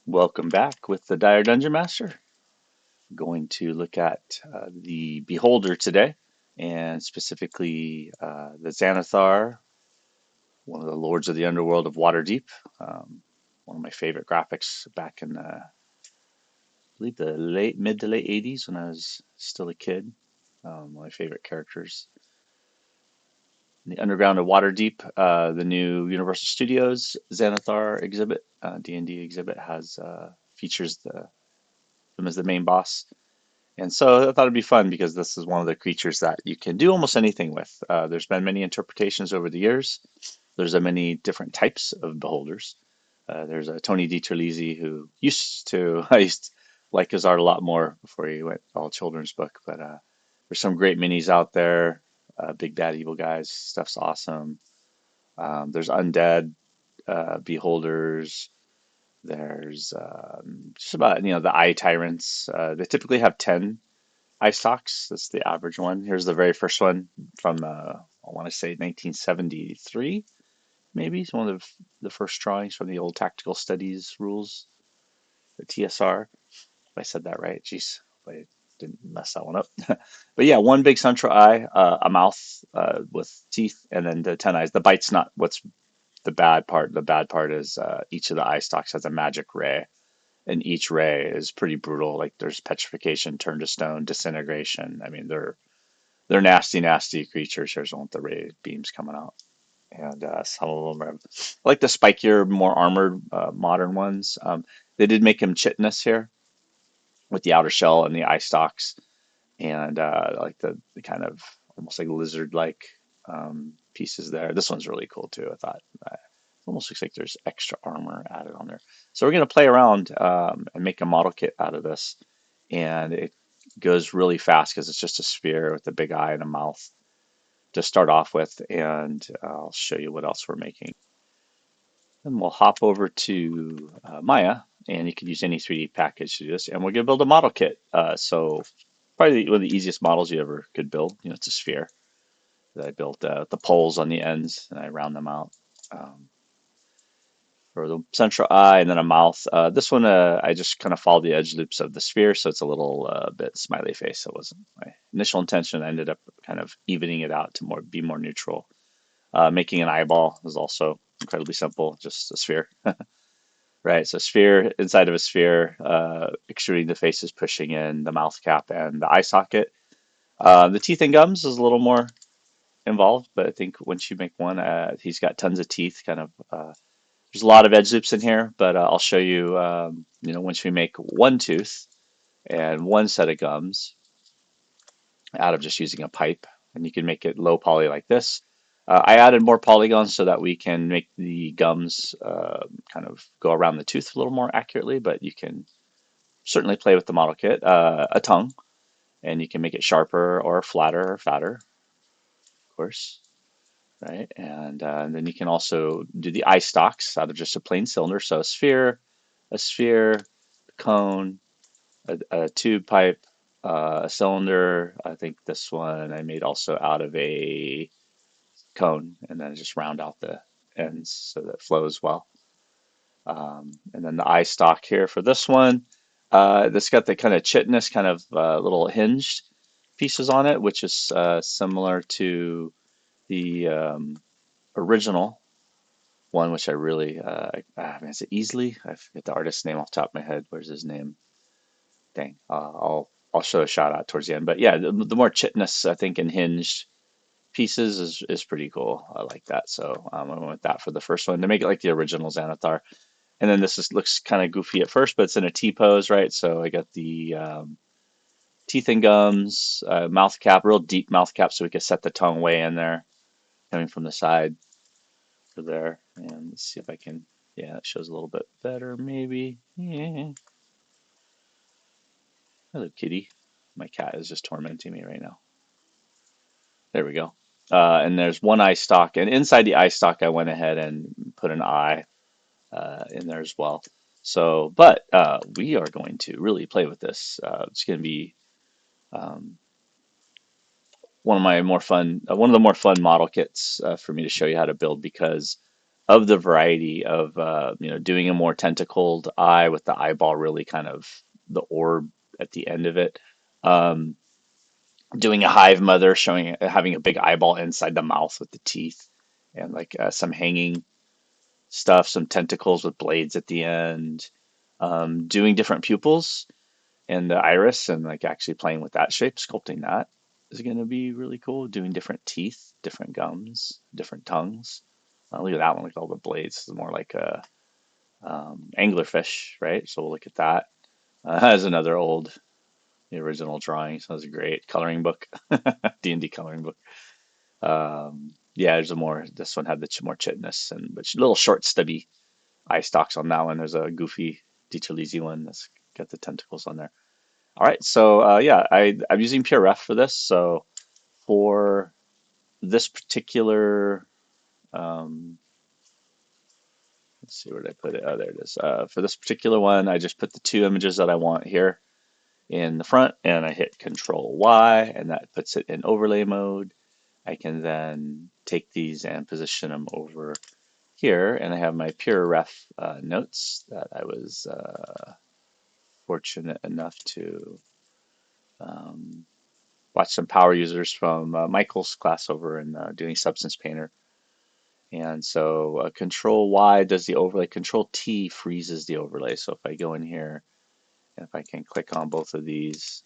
Welcome back with the Dire Dungeon Master. Going to look at the Beholder today, and specifically the Xanathar, one of the Lords of the Underworld of Waterdeep. Um, One of my favorite graphics back in, I believe, the mid to late '80s when I was still a kid. One of my favorite characters. In the Underground of Waterdeep, the new Universal Studios Xanathar exhibit, D&D exhibit, has features him as the main boss. And so I thought it'd be fun because this is one of the creatures that you can do almost anything with. There's been many interpretations over the years. There's a many different types of beholders. There's a Tony DiTerlizzi who I used to like his art a lot more before he went all children's book. But there's some great minis out there. Big Bad Evil Guys stuff's awesome. There's undead beholders. There's just about the eye tyrants. They typically have 10 eye stalks. That's the average one. Here's the very first one from I want to say 1973, maybe. It's one of the first drawings from the old Tactical Studies rules, the TSR. If I said that right, jeez, if I didn't mess that one up. But yeah, one big central eye, a mouth with teeth, and then the 10 eyes. The bite's not what's the bad part. The bad part is each of the eye stalks has a magic ray, and each ray is pretty brutal. Like there's petrification, turn to stone, disintegration. I mean, they're nasty, nasty creatures. There's one with the ray beams coming out, and some of them are like the spikier, more armored modern ones. They did make him chitinous here with the outer shell and the eye stalks, and like the kind of almost like lizard-like pieces there. This one's really cool too. I thought it almost looks like there's extra armor added on there. So we're gonna play around and make a model kit out of this, and it goes really fast because it's just a sphere with a big eye and a mouth to start off with, and I'll show you what else we're making. Then we'll hop over to Maya, and you can use any 3D package to do this, and we're going to build a model kit. So probably one of the easiest models you ever could build. It's a sphere that I built the poles on the ends, and I round them out. Um, for the central eye and then a mouth. This one, I just kind of followed the edge loops of the sphere, so it's a little bit smiley face. That wasn't my initial intention. I ended up kind of evening it out to be more neutral. Making an eyeball is also incredibly simple, just a sphere, right? So sphere inside of a sphere, extruding the faces, pushing in the mouth cap and the eye socket. The teeth and gums is a little more involved, but I think once you make one, he's got tons of teeth. There's a lot of edge loops in here, but I'll show you. Once we make one tooth and one set of gums out of just using a pipe, and you can make it low poly like this. I added more polygons so that we can make the gums kind of go around the tooth a little more accurately, but you can certainly play with the model kit. A tongue, and you can make it sharper or flatter or fatter, of course, right? And then you can also do the eye stalks out of just a plain cylinder. So a sphere, cone, a tube pipe, a cylinder. I think this one I made also out of a cone, and then just round out the ends so that it flows well. And then the eye stalk here for this one. This got the kind of chitinous, kind of little hinged pieces on it, which is similar to the original one, which I really, is it Easily? I forget the artist's name off the top of my head. Where's his name? Dang, I'll show a shout out towards the end. But yeah, the more chitinous, I think, and hinged pieces is pretty cool. I like that. So I went with that for the first one to make it like the original Xanathar. And then looks kind of goofy at first, but it's in a T pose, right? So I got the teeth and gums, mouth cap, real deep mouth cap, so we could set the tongue way in there, coming from the side for there. And let's see if I can, yeah, it shows a little bit better, maybe. Yeah. Hello, kitty. My cat is just tormenting me right now. There we go. And there's one eye stalk, and inside the eye stalk, I went ahead and put an eye in there as well. So, but we are going to really play with this. It's going to be um, one of the more fun model kits for me to show you how to build because of the variety of doing a more tentacled eye with the eyeball really kind of the orb at the end of it. Um, Doing a hive mother, showing having a big eyeball inside the mouth with the teeth, and like some hanging stuff, some tentacles with blades at the end. Doing different pupils and the iris, and like actually playing with that shape, sculpting that is going to be really cool. Doing different teeth, different gums, different tongues. Look at that one with all the blades. It's more like a anglerfish, right? So we'll look at that. Has another old, the original drawing. So it's a great coloring book, D&D coloring book. Yeah, there's a more. This one had the more chitness and but little short, stubby eye stalks on that one. There's a goofy Dieterlisi one that's got the tentacles on there. All right, so yeah, I'm using PureRef for this. So for this particular, um, let's see where did I put it? Oh, there it is. For this particular one, I just put the two images that I want here in the front, and I hit Control Y, and that puts it in overlay mode. I can then take these and position them over here, and I have my PureRef notes that I was fortunate enough to um, watch some power users from Michael's class over in doing Substance Painter. And so Control Y does the overlay, Control T freezes the overlay. So if I go in here, and if I can click on both of these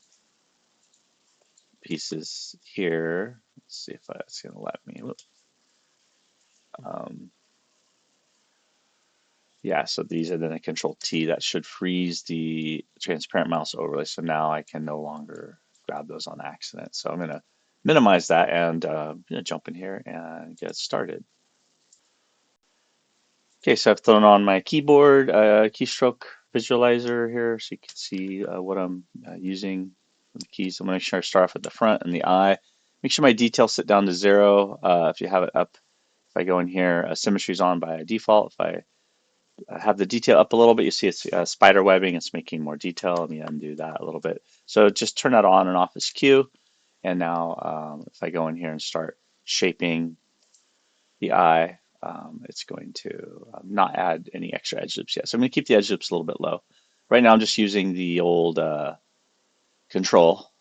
pieces here, let's see if that's going to let me. Um, yeah, so these are then a Control T that should freeze the transparent mouse overlay. So now I can no longer grab those on accident. So I'm going to minimize that and jump in here and get started. Okay, so I've thrown on my keyboard keystroke visualizer here so you can see what I'm using for the keys. I'm going to make sure I start off at the front and the eye. Make sure my details sit down to 0. If you have it up, if I go in here, symmetry is on by default. If I have the detail up a little bit, you see it's spider webbing. It's making more detail. Let me undo that a little bit. So just turn that on and off as Q. And now if I go in here and start shaping the eye, it's going to not add any extra edge loops yet. So I'm going to keep the edge loops a little bit low. Right now I'm just using the old control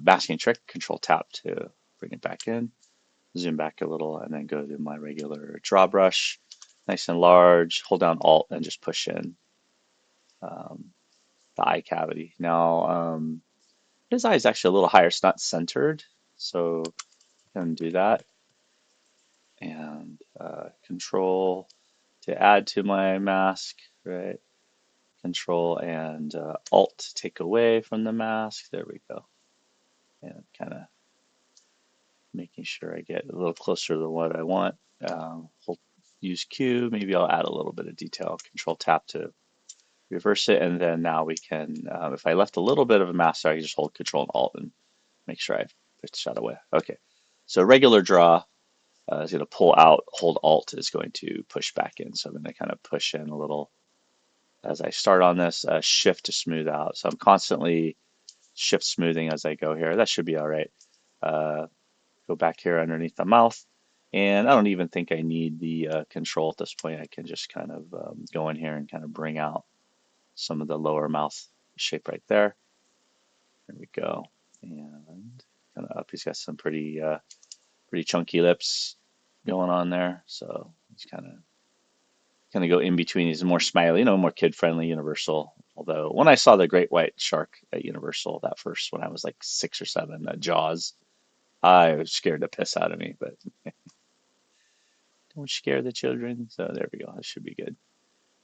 masking trick, control tap to bring it back in, zoom back a little, and then go to my regular draw brush, nice and large, hold down Alt and just push in um, the eye cavity. Now his eye is actually a little higher, it's not centered, so I can do that. And control to add to my mask, right? Control and Alt to take away from the mask. There we go. And kind of making sure I get a little closer to what I want. Hold, use Q. Maybe I'll add a little bit of detail. Control tap to reverse it. And then now we can, if I left a little bit of a mask there, I can just hold Control and Alt and make sure I push the shadow away. Okay. So regular draw is going to pull out. Hold Alt is going to push back in. So I'm going to kind of push in a little as I start on this, shift to smooth out. So I'm constantly shift smoothing as I go here. That should be all right. Uh, go back here underneath the mouth. And I don't even think I need the control at this point. I can just kind of go in here and kind of bring out some of the lower mouth shape right there. There we go. And kind of up. He's got some pretty chunky lips going on there. So he's kind of go in between. He's more smiley, more kid friendly, Universal. Although when I saw the great white shark at Universal, that first when I was like 6 or 7, Jaws, I was scared the piss out of me. But don't scare the children. So there we go. That should be good.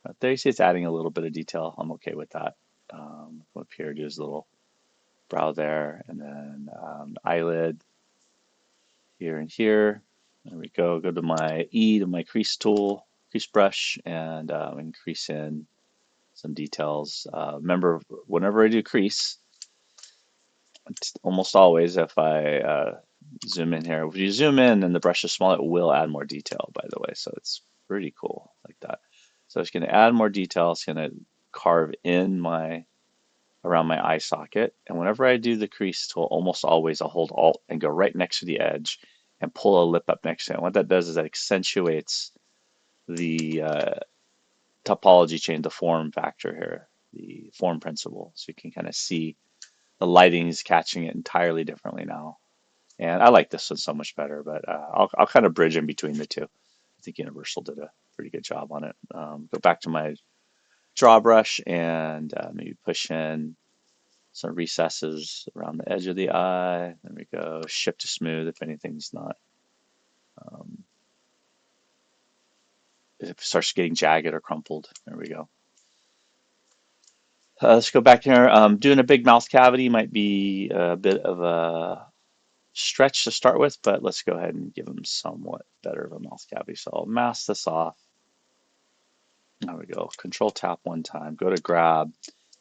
But there you see it's adding a little bit of detail. I'm okay with that. Up here, do his little brow there, and then eyelid here and here. There we go. Go to my E to my crease tool, crease brush, and increase in some details. Remember, whenever I do crease, almost always if I zoom in here, if you zoom in and the brush is small, it will add more detail, by the way. So it's pretty cool like that. So it's going to add more detail. It's going to carve in around my eye socket. And whenever I do the crease tool, almost always I'll hold Alt and go right next to the edge and pull a lip up next to it. And what that does is that accentuates the topology change, the form factor here, the form principle. So you can kind of see the lighting is catching it entirely differently now. And I like this one so much better, but I'll kind of bridge in between the two. I think Universal did a pretty good job on it. Go back to my draw brush and maybe push in some recesses around the edge of the eye. There we go. Shift to smooth if anything's not, um, if it starts getting jagged or crumpled. There we go. Let's go back here. Doing a big mouth cavity might be a bit of a stretch to start with, but let's go ahead and give him somewhat better of a mouth cavity. So I'll mask this off. There we go. Control tap one time, go to grab.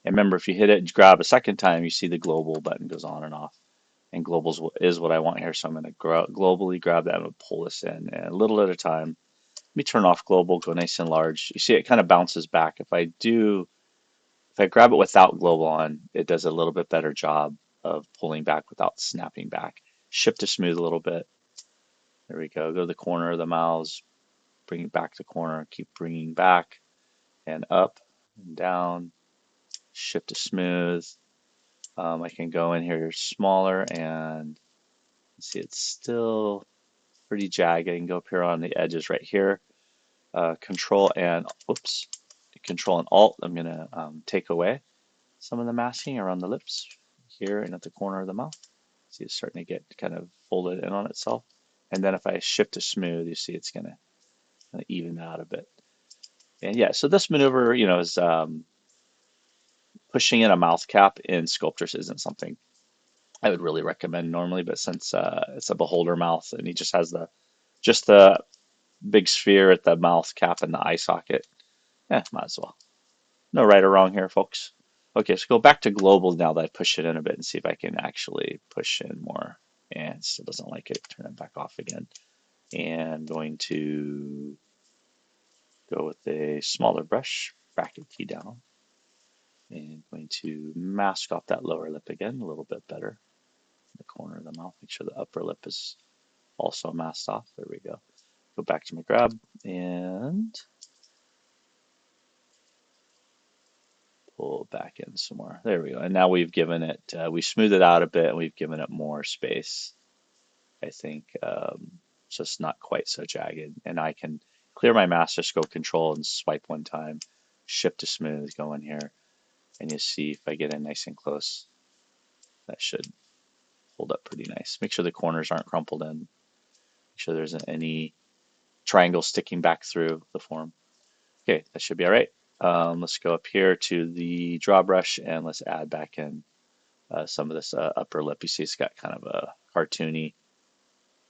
And remember, if you hit it and grab a second time, you see the global button goes on and off. And globals is what I want here. So I'm going to globally grab that and pull this in, and a little at a time. Let me turn off global, go nice and large. You see it kind of bounces back. If I grab it without global on, it does a little bit better job of pulling back without snapping back. Shift to smooth a little bit. There we go. Go to the corner of the mouths, bring it back to corner, keep bringing back and up and down. Shift to smooth. I can go in here smaller and see it's still pretty jagged. I can go up here on the edges right here. Control and oops, Control and Alt. I'm gonna take away some of the masking around the lips here and at the corner of the mouth. See, it's starting to get kind of folded in on itself. And then if I shift to smooth, you see it's gonna kind of even out a bit. And yeah, so this maneuver, is pushing in a mouth cap in sculptures isn't something I would really recommend normally, but since it's a beholder mouth and he just has the big sphere at the mouth cap and the eye socket, might as well. No right or wrong here, folks. Okay, so go back to global now that I push it in a bit and see if I can actually push in more. And it still doesn't like it. Turn it back off again. And going to go with a smaller brush, bracket key down. And going to mask off that lower lip again a little bit better. The corner of the mouth. Make sure the upper lip is also masked off. There we go. Go back to my grab and pull back in some more. There we go. And now we've given it, we smoothed it out a bit and we've given it more space, I think. So it's not quite so jagged. And I can clear my master scope control and swipe one time, shift to smooth, go in here. And you see if I get in nice and close, that should hold up pretty nice. Make sure the corners aren't crumpled in. Make sure there isn't any triangle sticking back through the form. Okay, that should be all right. Let's go up here to the draw brush and let's add back in some of this upper lip. You see it's got kind of a cartoony,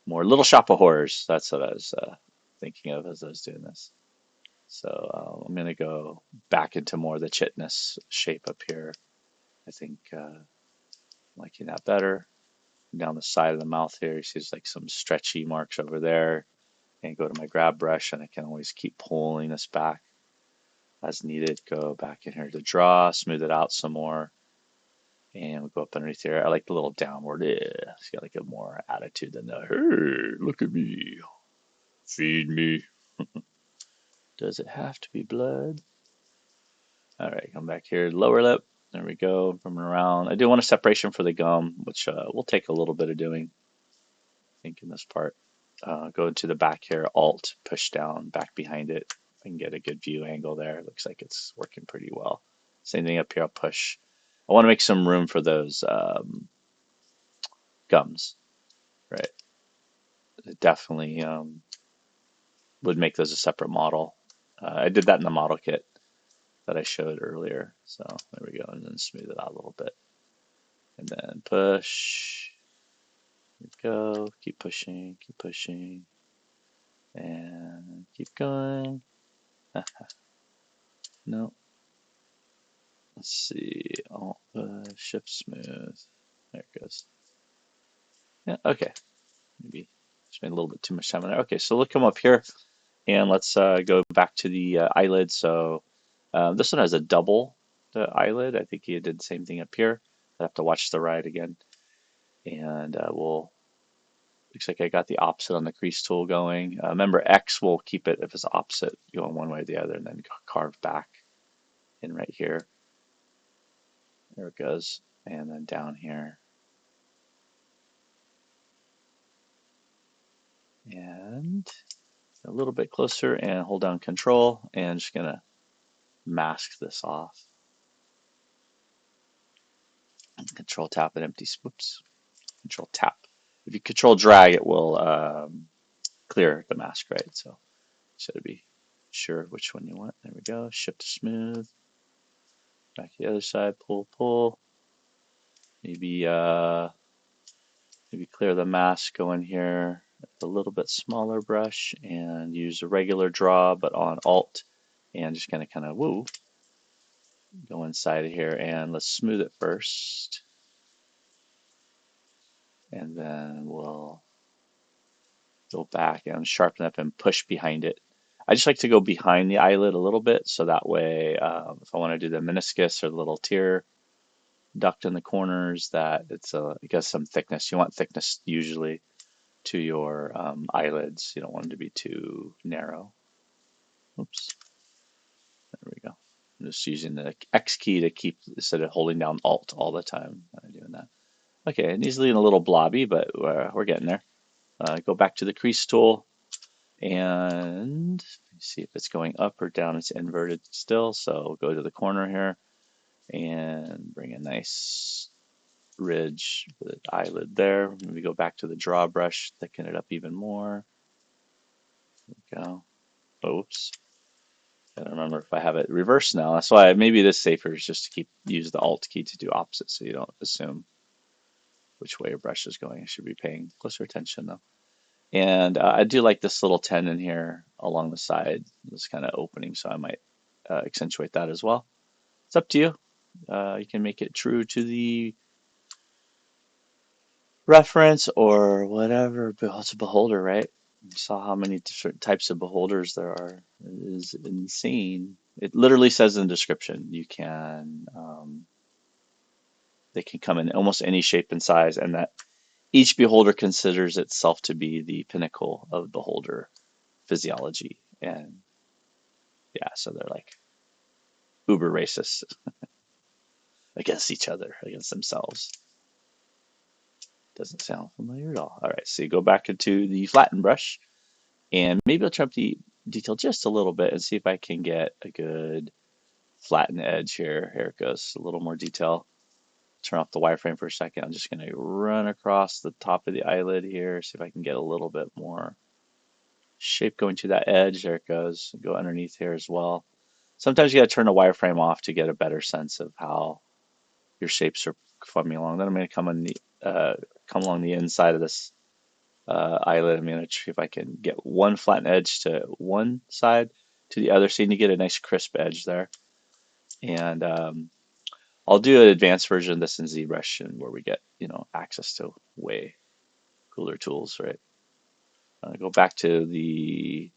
more Little Shop of Horrors. That's what I was thinking of as I was doing this. So I'm going to go back into more of the chitness shape up here. I think liking that better. Down the side of the mouth here, you see there's like some stretchy marks over there. And go to my grab brush and I can always keep pulling this back as needed. Go back in here to draw, smooth it out some more. And we go up underneath here. I like the little downward. It's got like a more attitude than the, hey, look at me, feed me. Does it have to be blood? All right, come back here, lower lip. There we go, coming around. I do want a separation for the gum, which will take a little bit of doing, I think, in this part. Go into the back here, Alt, push down, back behind it. I can get a good view angle there. It looks like it's working pretty well. Same thing up here, I'll push. I want to make some room for those gums, right? It definitely would make those a separate model. I did that in the model kit that I showed earlier. So there we go, and then smooth it out a little bit. And then push. There we go. Keep pushing, and keep going. No. Let's see. Alt shift smooth. There it goes. Yeah. Okay. Maybe spend a little bit too much time on there. Okay. So we'll come up here and let's go back to the eyelid. So this one has a double eyelid. I think he did the same thing up here. I have to watch the ride again, and we'll Looks like I got the opposite on the crease tool going. Remember, X will keep it if it's opposite going one way or the other, and then carve back in right here. There it goes. And then down here. And a little bit closer and hold down Control and just gonna mask this off. Control tap and empty. Whoops. Control tap. If you Control drag, it will clear the mask, right? So should be sure which one you want. There we go. Shift to smooth. Back to the other side. Pull, pull. Maybe maybe clear the mask. Go in here. A little bit smaller brush and use a regular draw, but on Alt, and just gonna kind of woo go inside of here, and let's smooth it first, and then we'll go back and sharpen up and push behind it. I just like to go behind the eyelid a little bit, so that way, if I want to do the meniscus or the little tear duct in the corners, that it gets some thickness. You want thickness usually to your eyelids. You don't want them to be too narrow. Oops, there we go. I'm just using the X key to keep, instead of holding down Alt all the time. I'm doing that. Okay, and easily a little blobby, but we're getting there. Go back to the crease tool and see if it's going up or down. It's inverted still, so go to the corner here and bring a nice ridge with the eyelid there. Maybe go back to the draw brush, thicken it up even more. There we go. Oops. I don't remember if I have it reversed now. That's why maybe it is safer is just to use the Alt key to do opposite, so you don't assume which way your brush is going. You should be paying closer attention though. And I do like this little tenon here along the side, this kind of opening, so I might accentuate that as well. It's up to you. You can make it true to the reference or whatever. But it's a beholder, right? You saw how many different types of beholders there are. It is insane. It literally says in the description you can, they can come in almost any shape and size, and that each beholder considers itself to be the pinnacle of beholder physiology. And yeah, so they're like uber racist against each other, against themselves. Doesn't sound familiar at all. All right, so you go back into the flatten brush, and maybe I'll trim the detail just a little bit and see if I can get a good flatten edge here. Here it goes, a little more detail. Turn off the wireframe for a second. I'm just going to run across the top of the eyelid here, see if I can get a little bit more shape going to that edge. There it goes. Go underneath here as well. Sometimes you got to turn the wireframe off to get a better sense of how your shapes are coming along. Then I'm going to come along the inside of this eyelid. I'm going to see if I can get one flattened edge to one side to the other, so you get a nice crisp edge there. And I'll do an advanced version of this in ZBrush, and where we get access to way cooler tools, right? Go back to the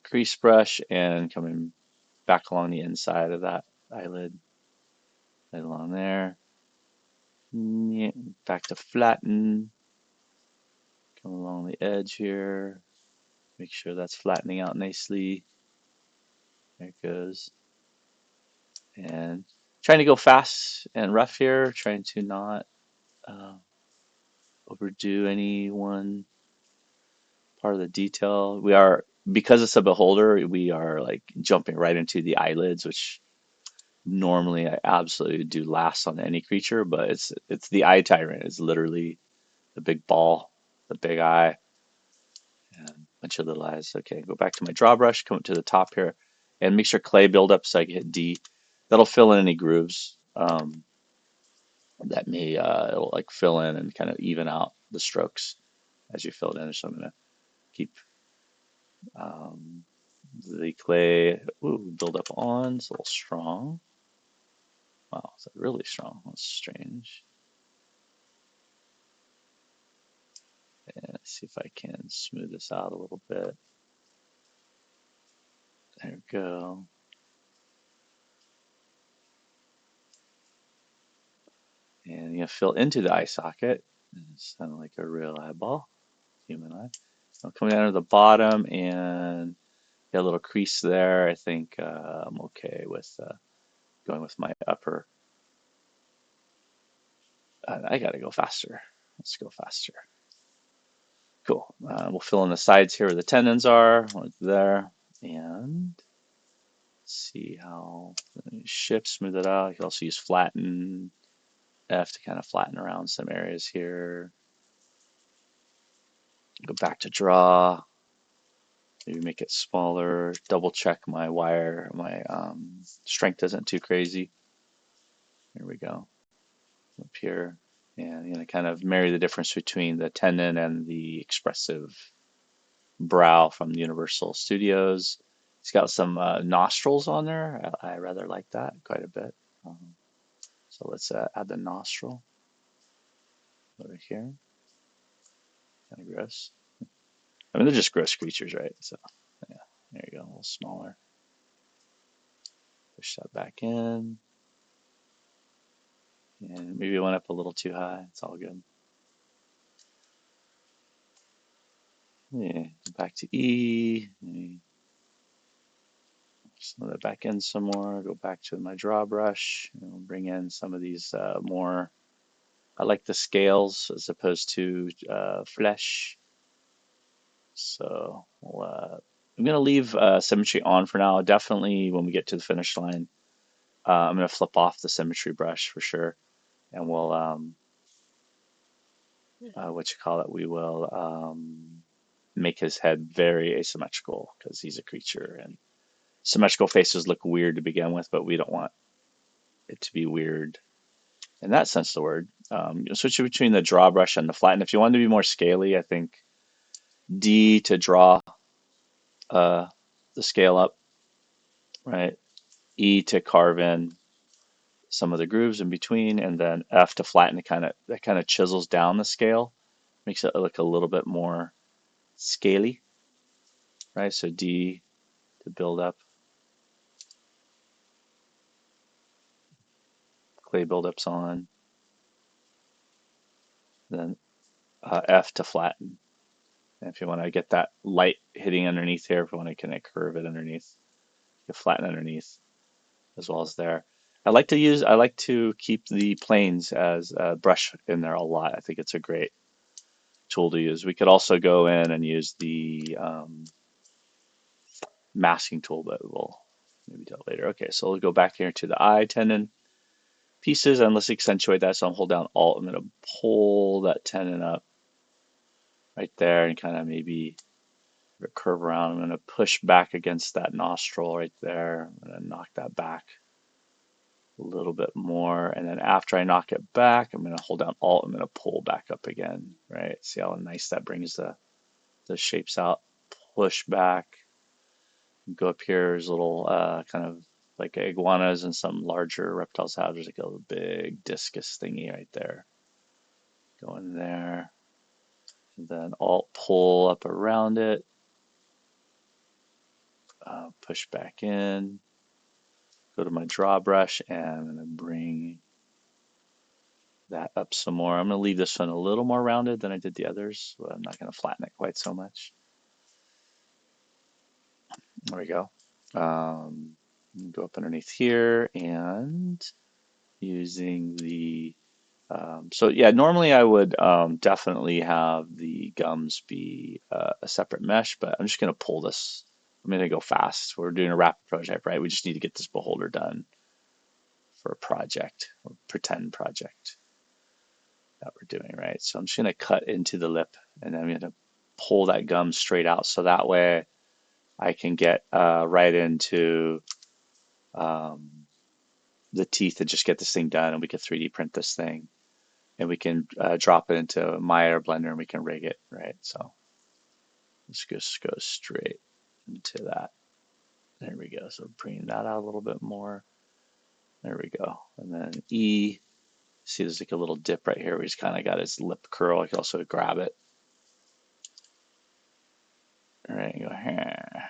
crease brush and coming back along the inside of that eyelid, right along there. Back to flatten, come along the edge here, make sure that's flattening out nicely. There it goes. And trying to go fast and rough here, trying to not overdo any one part of the detail. Because it's a beholder, we are like jumping right into the eyelids, which normally I absolutely do last on any creature, but it's the eye tyrant. It's literally the big ball, the big eye, and a bunch of little eyes. Okay, go back to my draw brush, come up to the top here, and make sure clay build up, so I can hit D. That'll fill in any grooves that may it'll like fill in and kind of even out the strokes as you fill it in. So I'm gonna keep um, the clay build up on. It's a little strong. Wow, is that really strong? That's strange. And let's see if I can smooth this out a little bit. There we go. And fill into the eye socket. Sound like a real eyeball, human eye. So coming down to the bottom and got a little crease there. I think I'm okay with going with my upper. I gotta go faster. Let's go faster. Cool. We'll fill in the sides here where the tendons are, like there, and see how it shifts, smooth it out. You can also use flatten F to kind of flatten around some areas here. Go back to draw. Maybe make it smaller. Double check my wire. My strength isn't too crazy. Here we go. Up here. And you're going to kind of marry the difference between the tendon and the expressive brow from Universal Studios. It's got some nostrils on there. I rather like that quite a bit. So let's add the nostril over here. Kind of gross. I mean, they're just gross creatures, right? So, yeah, there you go, a little smaller. Push that back in. And maybe it went up a little too high. It's all good. Yeah, back to E. Slow that back in some more. Go back to my draw brush. And bring in some of these more. I like the scales as opposed to flesh. So I'm going to leave symmetry on for now. Definitely when we get to the finish line, I'm going to flip off the symmetry brush for sure. And we'll, we will make his head very asymmetrical because he's a creature. And symmetrical faces look weird to begin with, but we don't want it to be weird in that sense of the word. You'll switch between the draw brush and the flatten. If you want to be more scaly, I think D to draw the scale up, right? E to carve in some of the grooves in between, and then F to flatten. That kind of chisels down the scale, makes it look a little bit more scaly, right? So D to build up, clay buildups on, then F to flatten. And if you want to get that light hitting underneath here, if you want to kind of curve it underneath, you flatten underneath as well as there. I like to keep the planes as a brush in there a lot. I think it's a great tool to use. We could also go in and use the masking tool, but we'll maybe do it later. Okay, so we'll go back here to the eye tendon pieces and let's accentuate that. So I'm hold down Alt. I'm going to pull that tendon up right there and kind of maybe curve around. I'm going to push back against that nostril right there. I'm going to knock that back a little bit more. And then after I knock it back, I'm going to hold down Alt. I'm going to pull back up again, right? See how nice that brings the shapes out. Push back. Go up here. There's a little kind of like iguanas and some larger reptiles have. There's like a big discus thingy right there. Go in there. And then Alt pull up around it. Push back in. Go to my draw brush and I'm going to bring that up some more. I'm going to leave this one a little more rounded than I did the others, but I'm not going to flatten it quite so much. There we go. Go up underneath here and using the so yeah, normally I would definitely have the gums be a separate mesh, but I'm just going to pull this. I'm going to go fast. We're doing a rapid prototype, right? We just need to get this beholder done for a project or pretend project that we're doing, right? So I'm just going to cut into the lip and then I'm going to pull that gum straight out so that way I can get right into the teeth and just get this thing done and we can 3D print this thing and we can drop it into Maya or Blender and we can rig it, right? So let's just go straight into that. There we go. So bring that out a little bit more. There we go. And then E, see there's like a little dip right here where he's kind of got his lip curl. I can also grab it. All right, go here.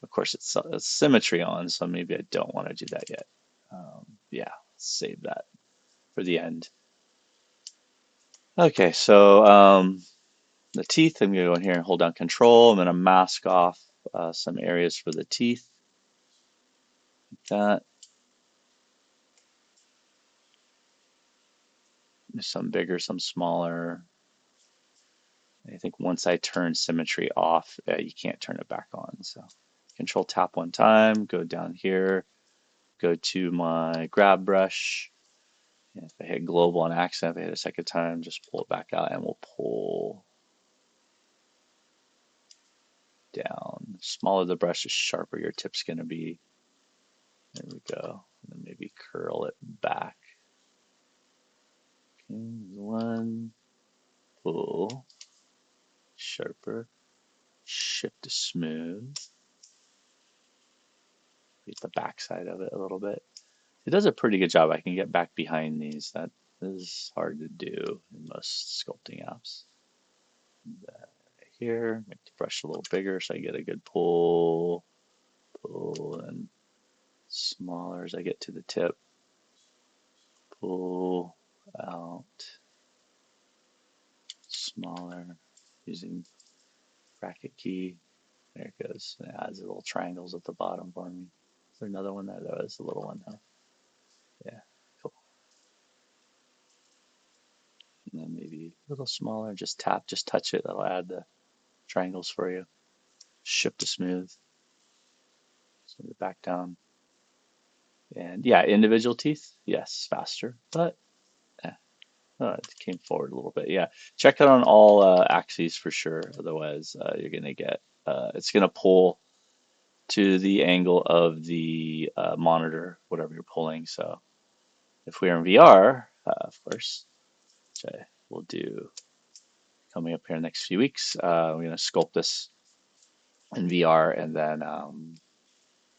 Of course, it's symmetry on, so maybe I don't want to do that yet. Yeah, save that for the end. Okay, so the teeth, I'm going to go in here and hold down Control. I'm going to mask off some areas for the teeth. Like that. Some bigger, some smaller. I think once I turn symmetry off, you can't turn it back on. So Control tap one time, go down here, go to my grab brush. And if I hit global on accident, if I hit a second time, just pull it back out and we'll pull down. The smaller the brush, the sharper your tip's going to be. There we go. And then maybe curl it back. Okay, one, pull, sharper, shift to smooth. Get the back side of it a little bit. It does a pretty good job. I can get back behind these. That is hard to do in most sculpting apps. Right here, make the brush a little bigger so I get a good pull, and smaller as I get to the tip. Pull out, smaller, using bracket key. There it goes. It adds little triangles at the bottom for me. Is there another one there? That was a little one, huh? Yeah, cool. And then maybe a little smaller. Just tap, just touch it. That'll add the triangles for you. Shift to smooth. Smooth it back down. And yeah, individual teeth, yes, faster, but it came forward a little bit. Yeah, check it on all axes for sure. Otherwise, you're gonna get it's gonna pull to the angle of the monitor, whatever you're pulling. So if we're in VR, of course, which I will do coming up here in the next few weeks, we're gonna sculpt this in VR, and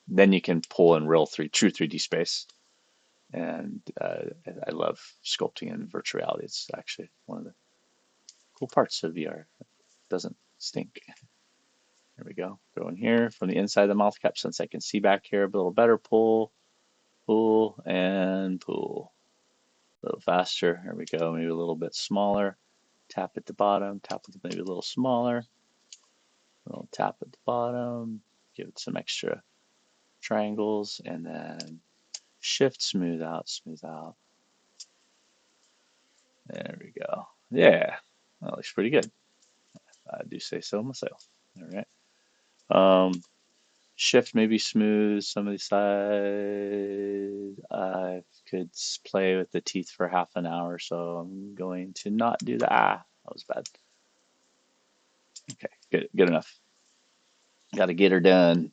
then you can pull in true 3D space. And I love sculpting in virtual reality. It's actually one of the cool parts of VR. It doesn't stink. There we go. Go in here from the inside of the mouth cap since I can see back here. A little better pull, pull, and pull. A little faster. There we go. Maybe a little bit smaller. Tap at the bottom. Tap at maybe a little smaller. A little tap at the bottom. Give it some extra triangles, and then shift, smooth out, smooth out. There we go. Yeah, that looks pretty good. I do say so myself. All right. Shift maybe smooth some of these sides. I could play with the teeth for half an hour, so I'm going to not do that. That was bad. Okay, good enough. Got to get her done.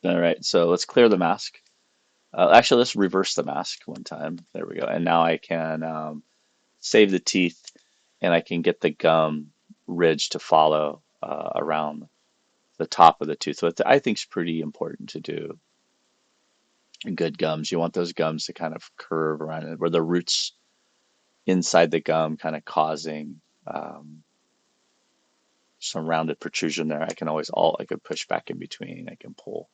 All right, so let's clear the mask. Actually, let's reverse the mask one time. There we go. And now I can save the teeth, and I can get the gum ridge to follow around the top of the tooth. So I think it's pretty important to do good gums. You want those gums to kind of curve around it, where the roots inside the gum kind of causing some rounded protrusion there. I could push back in between. I can pull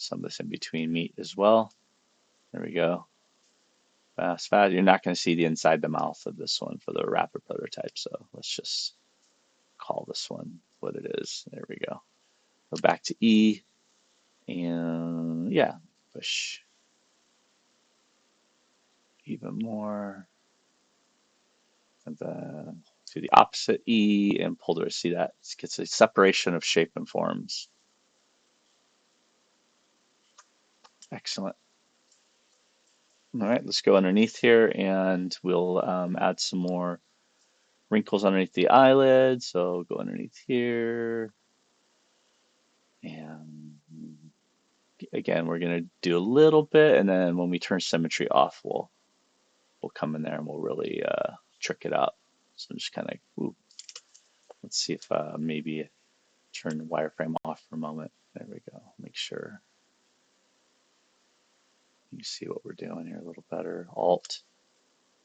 some of this in between meat as well. There we go. Fast, fast. You're not going to see the inside the mouth of this one for the rapid prototype. So let's just call this one what it is. There we go. Go back to E, and yeah, push even more. And then to the opposite E and pull to see that. It gets a separation of shape and forms. Excellent. All right, let's go underneath here and we'll add some more wrinkles underneath the eyelid. So go underneath here. And again, we're going to do a little bit. And then when we turn symmetry off, we'll come in there and we'll really trick it out. So I'm just kind of, let's see if maybe turn the wireframe off for a moment. There we go. Make sure you see what we're doing here a little better. Alt,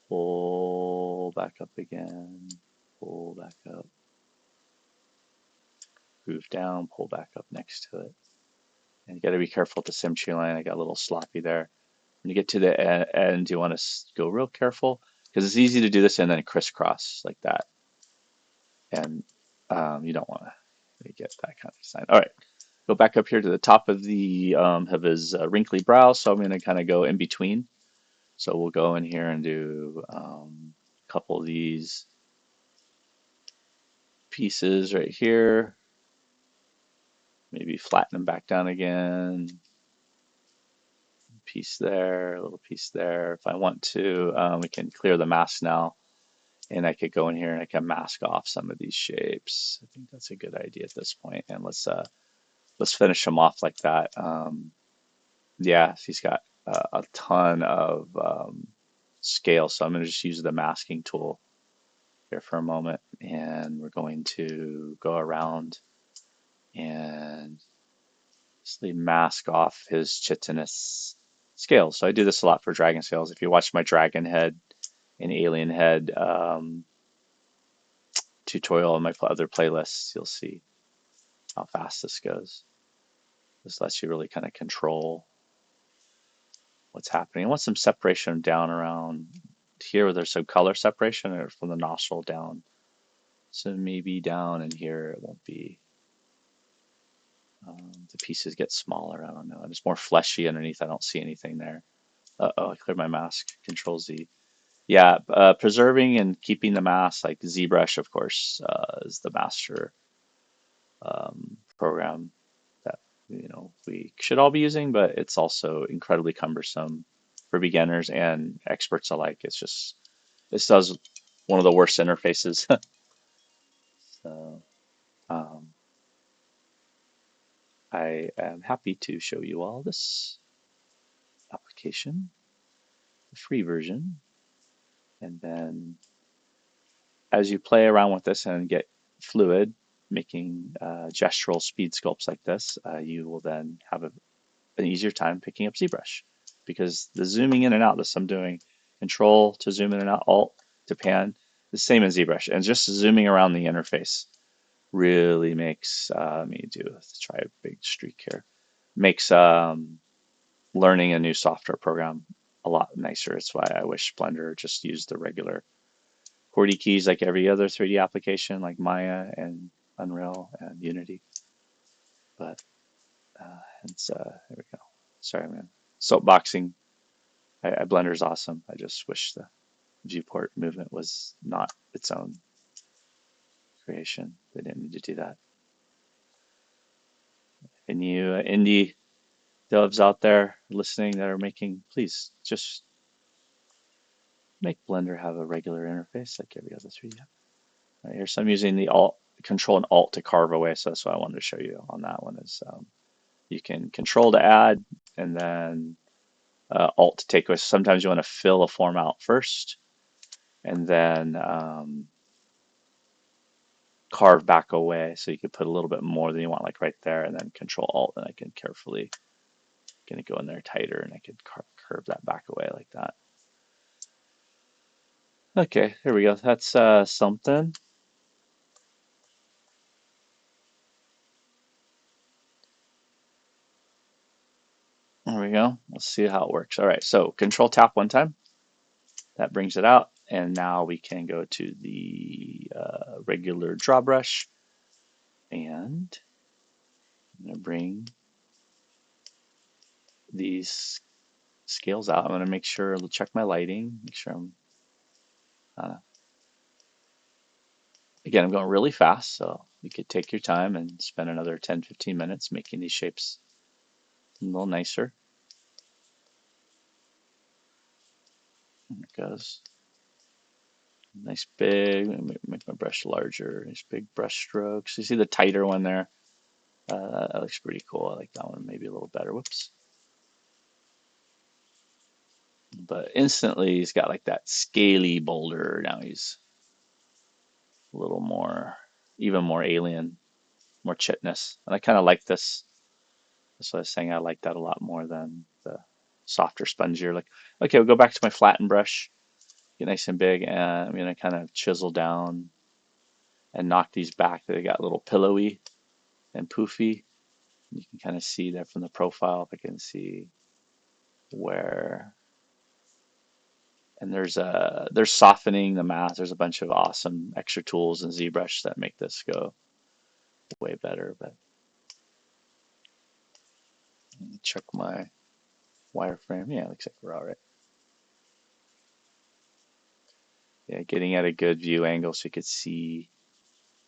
pull back up again, pull back up, groove down, pull back up next to it. And you got to be careful with the symmetry line. I got a little sloppy there. When you get to the end, you want to go real careful because it's easy to do this and then crisscross like that, and you don't want to get that kind of design. All right, go back up here to the top of the of his wrinkly brow. So I'm going to kind of go in between. So we'll go in here and do a couple of these pieces right here. Maybe flatten them back down again. Piece there, a little piece there. If I want to, we can clear the mask now, and I could go in here and I can mask off some of these shapes. I think that's a good idea at this point. And let's finish him off like that. Yeah, he's got a ton of scale, so I'm going to just use the masking tool here for a moment, and we're going to go around and mask off his chitinous scales. So I do this a lot for dragon scales. If you watch my dragon head and alien head tutorial on my other playlists, you'll see how fast this goes. This lets you really kind of control what's happening. I want some separation down around here where there's some color separation, or from the nostril down. So maybe down in here it won't be. The pieces get smaller. I don't know. And it's more fleshy underneath. I don't see anything there. Uh-oh, I cleared my mask. Control Z. Yeah, preserving and keeping the mask, like ZBrush, of course, is the master program that we should all be using, but it's also incredibly cumbersome for beginners and experts alike. It's just this does one of the worst interfaces. So um, I am happy to show you all this application, the free version, and then as you play around with this and get fluid, making gestural speed sculpts like this, you will then have an easier time picking up ZBrush, because the zooming in and out, this I'm doing Control to zoom in and out, Alt to pan, the same as ZBrush, and just zooming around the interface really makes let me let's try a big streak here, makes learning a new software program a lot nicer. It's why I wish Blender just used the regular QWERTY keys like every other 3D application, like Maya and Unreal and Unity. But it's there we go. Sorry, man. Soapboxing. Blender's awesome. I just wish the viewport movement was not its own creation. They didn't need to do that. And you indie devs out there listening that are making, please just make Blender have a regular interface like every other 3D. Right here, so I'm using the Alt, Control and Alt to carve away. So that's what I wanted to show you on that one is you can Control to add, and then Alt to take away. Sometimes you want to fill a form out first, and then carve back away. So you could put a little bit more than you want, like right there, and then Control Alt, and I can carefully gonna go in there tighter, and I could curve that back away like that. Okay, here we go. That's something. There we go. Let's see how it works. All right, so Control Tap one time. That brings it out. And now we can go to the regular draw brush, and I'm going to bring these scales out. I'm going to make sure, check my lighting, make sure I'm, again, I'm going really fast, so you could take your time and spend another 10-15 minutes making these shapes a little nicer. There it goes. Nice big, make my brush larger, nice big brush strokes. You see the tighter one there? That looks pretty cool. I like that one maybe a little better. Whoops. But instantly he's got like that scaly boulder. Now he's a little more, even more alien, more chitness. And I kind of like this. That's what I was saying. I like that a lot more than the softer, spongier. Like, okay, we'll go back to my flattened brush. Get nice and big, and I'm gonna kind of chisel down and knock these back. They got a little pillowy and poofy. You can kind of see that from the profile. If I can see where, And there's softening the mask. There's a bunch of awesome extra tools in ZBrush that make this go way better. But let me check my wireframe. Yeah, looks like we're all right. Yeah, getting at a good view angle so you could see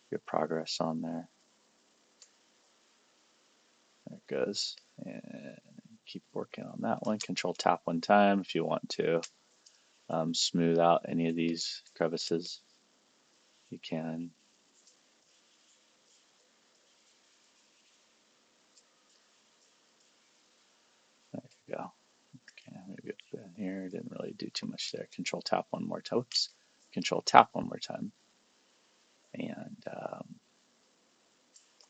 your progress on there. There it goes. And keep working on that one. Control tap one time if you want to smooth out any of these crevices. You can. There you go. Okay, maybe up in here. Didn't really do too much there. Control tap one more time. Oops. Control tap one more time. And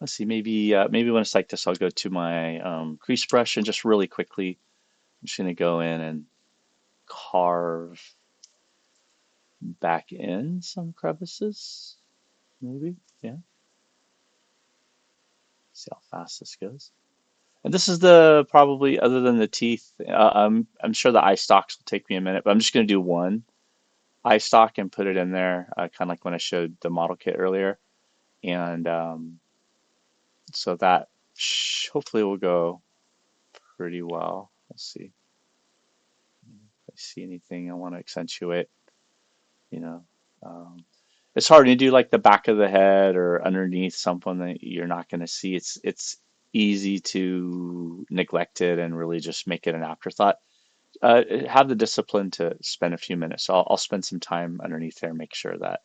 let's see. Maybe when it's like this, I'll go to my crease brush and just really quickly. I'm just gonna go in and carve back in some crevices. Maybe. Yeah. See how fast this goes. And this is the probably other than the teeth. I'm sure the eye stalks will take me a minute, but I'm just gonna do one eye stalk and put it in there, kind of like when I showed the model kit earlier. And so that hopefully will go pretty well. We'll see if I see anything I want to accentuate, you know. Um, it's hard to do like the back of the head or underneath something that you're not going to see. It's easy to neglect it and really just make it an afterthought. Have the discipline to spend a few minutes. So I'll spend some time underneath there, make sure that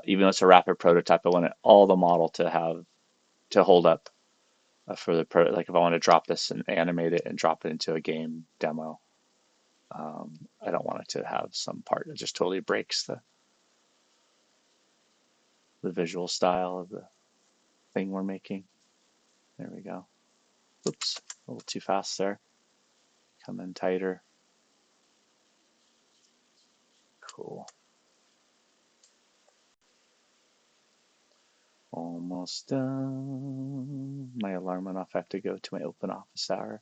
even though it's a rapid prototype, I want all the model to have to hold up for the pro. Like if I want to drop this and animate it and drop it into a game demo, I don't want it to have some part that just totally breaks the visual style of the thing we're making. There we go. Oops, a little too fast there. Come in tighter. Cool. Almost done. My alarm went off. I have to go to my open office hour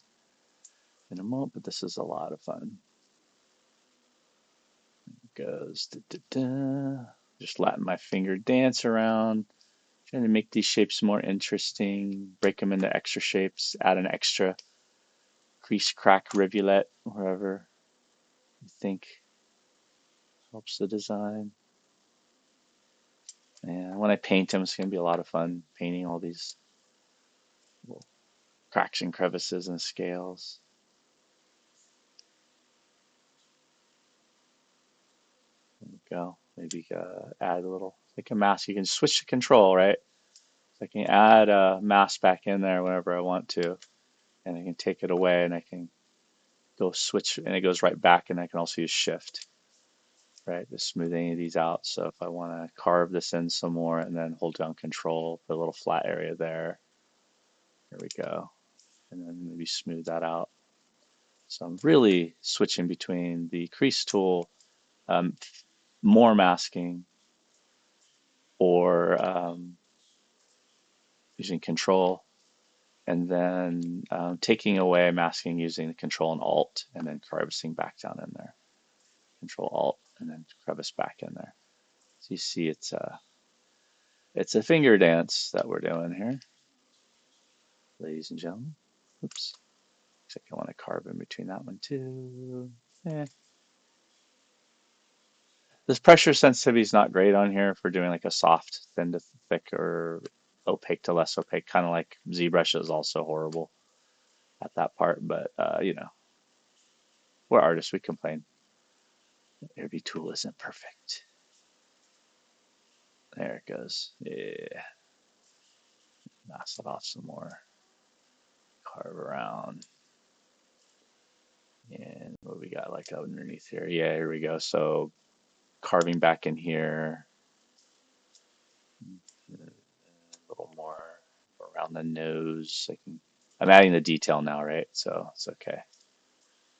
in a moment, but this is a lot of fun. It goes da, da, da. Just letting my finger dance around, trying to make these shapes more interesting, break them into extra shapes, add an extra crease crack rivulet wherever you think helps the design. And when I paint them, it's going to be a lot of fun painting all these little cracks and crevices and scales. There we go. Maybe add a little, like a mask. You can switch the control, right? So I can add a mask back in there whenever I want to, and I can take it away and I can go switch and it goes right back, and I can also use shift, right, to smooth any of these out. So if I want to carve this in some more and then hold down control, put a little flat area there. There we go. And then maybe smooth that out. So I'm really switching between the crease tool, um, more masking, or using control, and then taking away masking using the control and alt, and then crevicing back down in there. Control alt, and then crevice back in there. So you see it's a finger dance that we're doing here, ladies and gentlemen. Oops. Looks like I want to carve in between that one too. Eh. This pressure sensitivity is not great on here for doing like a soft, thin to thick, or opaque to less opaque. Kind of like ZBrush is also horrible at that part, but we're artists. We complain. Every tool isn't perfect. There it goes. Yeah. Mask it off some more. Carve around. And what we got like underneath here? Yeah, here we go. So carving back in here, a little more around the nose. I'm adding the detail now, right? So it's okay.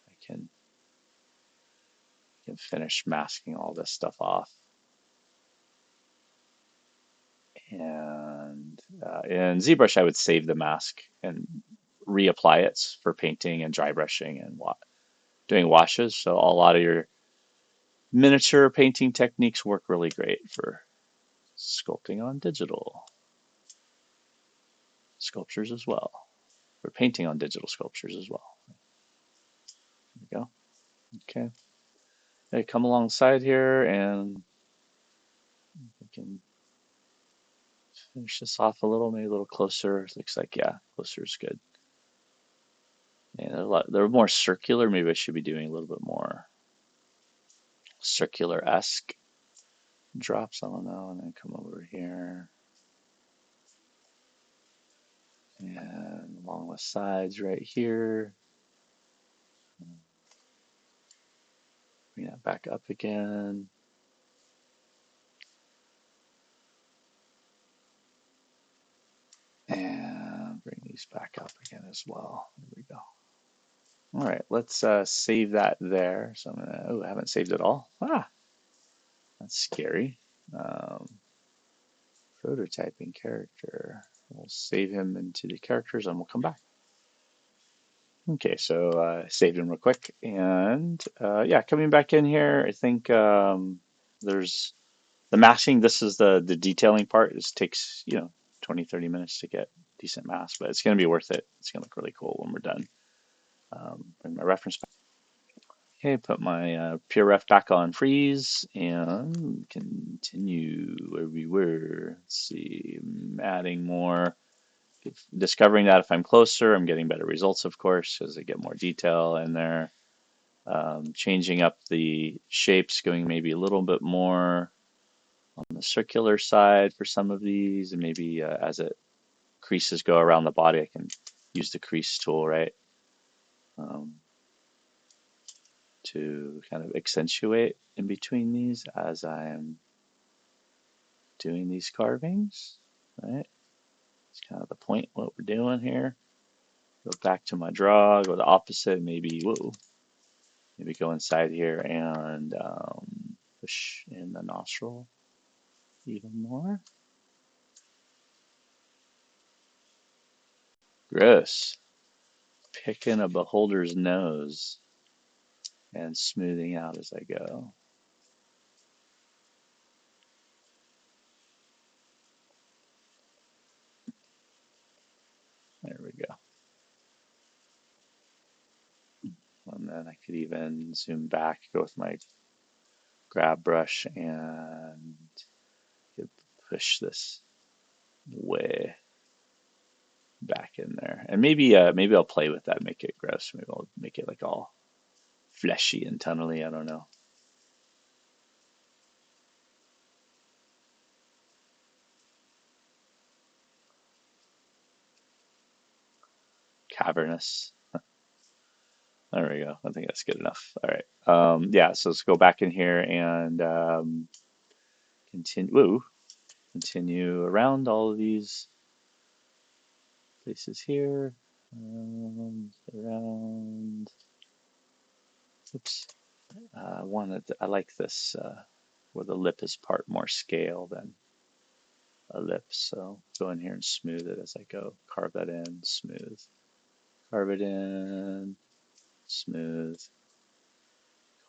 I can finish masking all this stuff off. And in ZBrush, I would save the mask and reapply it for painting and dry brushing and doing washes. So a lot of your Miniature painting techniques work really great for sculpting on digital sculptures as well, for painting on digital sculptures as well. There we go. Okay. Hey, come alongside here and we can finish this off a little, maybe a little closer. It looks like, yeah, closer is good. And they're more circular. Maybe I should be doing a little bit more circular-esque drops. I don't know. And then come over here and along the sides right here. Bring that back up again. And bring these back up again as well. There we go. All right, let's save that there. So I'm gonna, oh, I haven't saved it all. Ah, that's scary. Um, Prototyping character. We'll save him into the characters and we'll come back. Okay, so saved him real quick. And yeah, coming back in here, I think there's the masking. This is the detailing part. This takes, 20, 30 minutes to get decent mask, but it's going to be worth it. It's going to look really cool when we're done. Bring my reference back. Okay, put my pure ref back on freeze and continue where we were. Let's see, I'm adding more. Discovering that if I'm closer, I'm getting better results, of course, as I get more detail in there. Changing up the shapes, going maybe a little bit more on the circular side for some of these, and maybe as it creases go around the body, I can use the crease tool, right, um, to kind of accentuate in between these as I am doing these carvings, right? It's kind of the point what we're doing here. Go back to my draw, go the opposite, maybe, whoa, maybe go inside here and push in the nostril even more. Gross. Picking a beholder's nose and smoothing out as I go. There we go. And then I could even zoom back, go with my grab brush and push this way back in there. And maybe I'll play with that, make it gross. Maybe I'll make it like all fleshy and tunnely. I don't know. Cavernous. There we go. I think that's good enough. All right. Yeah, so let's go back in here and continue around all of these places here. Around. Oops. I like this where the lip is part more scale than a lip. So go in here and smooth it as I go. Carve that in, smooth. Carve it in, smooth.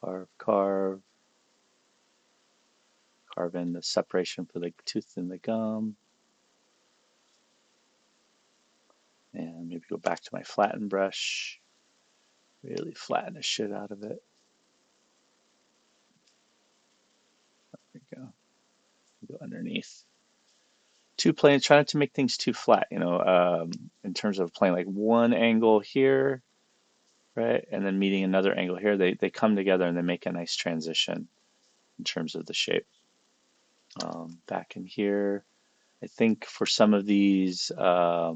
Carve, carve. Carve in the separation for the tooth and the gum. And maybe go back to my flatten brush. Really flatten the shit out of it. There we go. Go underneath. Too plain, try not to make things too flat, in terms of playing like one angle here, right? And then meeting another angle here. They come together and they make a nice transition in terms of the shape. Back in here, I think for some of these, I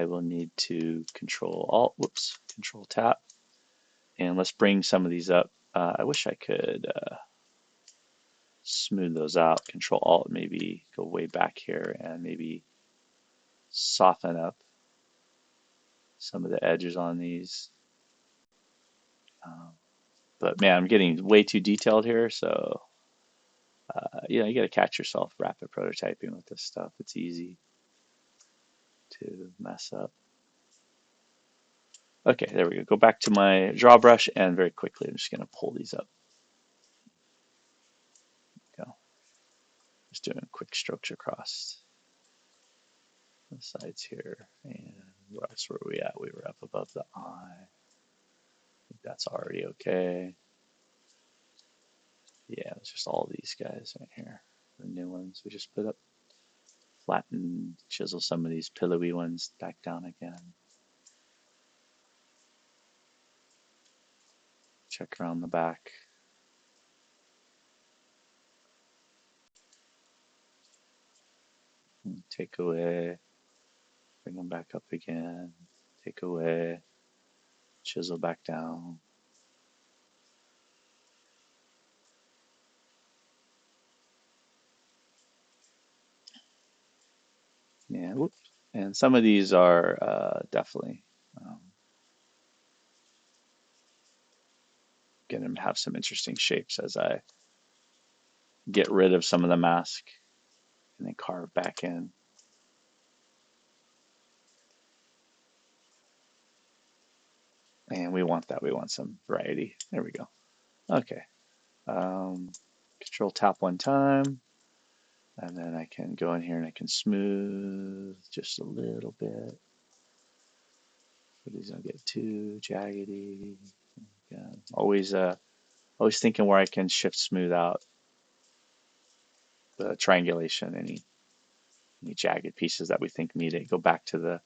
will need to control tap. And let's bring some of these up. I wish I could smooth those out. Control Alt, maybe go way back here and maybe soften up some of the edges on these. But man, I'm getting way too detailed here, so you got to catch yourself rapid prototyping with this stuff. It's easy to mess up. Okay, there we go. Go back to my draw brush and very quickly I'm just going to pull these up. Just doing quick strokes across the sides here. And that's where we at. We were up above the eye. I think that's already okay. Yeah, it's just all these guys right here. The new ones we just put up. Flatten, chisel some of these pillowy ones back down again. Check around the back. Take away. Bring them back up again. Take away. Chisel back down. Yeah, whoops. And some of these are definitely going to have some interesting shapes as I get rid of some of the mask and then carve back in. And we want that. We want some variety. There we go. Okay. Control tap one time. And then I can go in here and I can smooth just a little bit. So these don't get too jaggedy. Yeah. Always thinking where I can shift smooth out the triangulation, any jagged pieces that we think need it. Go back to the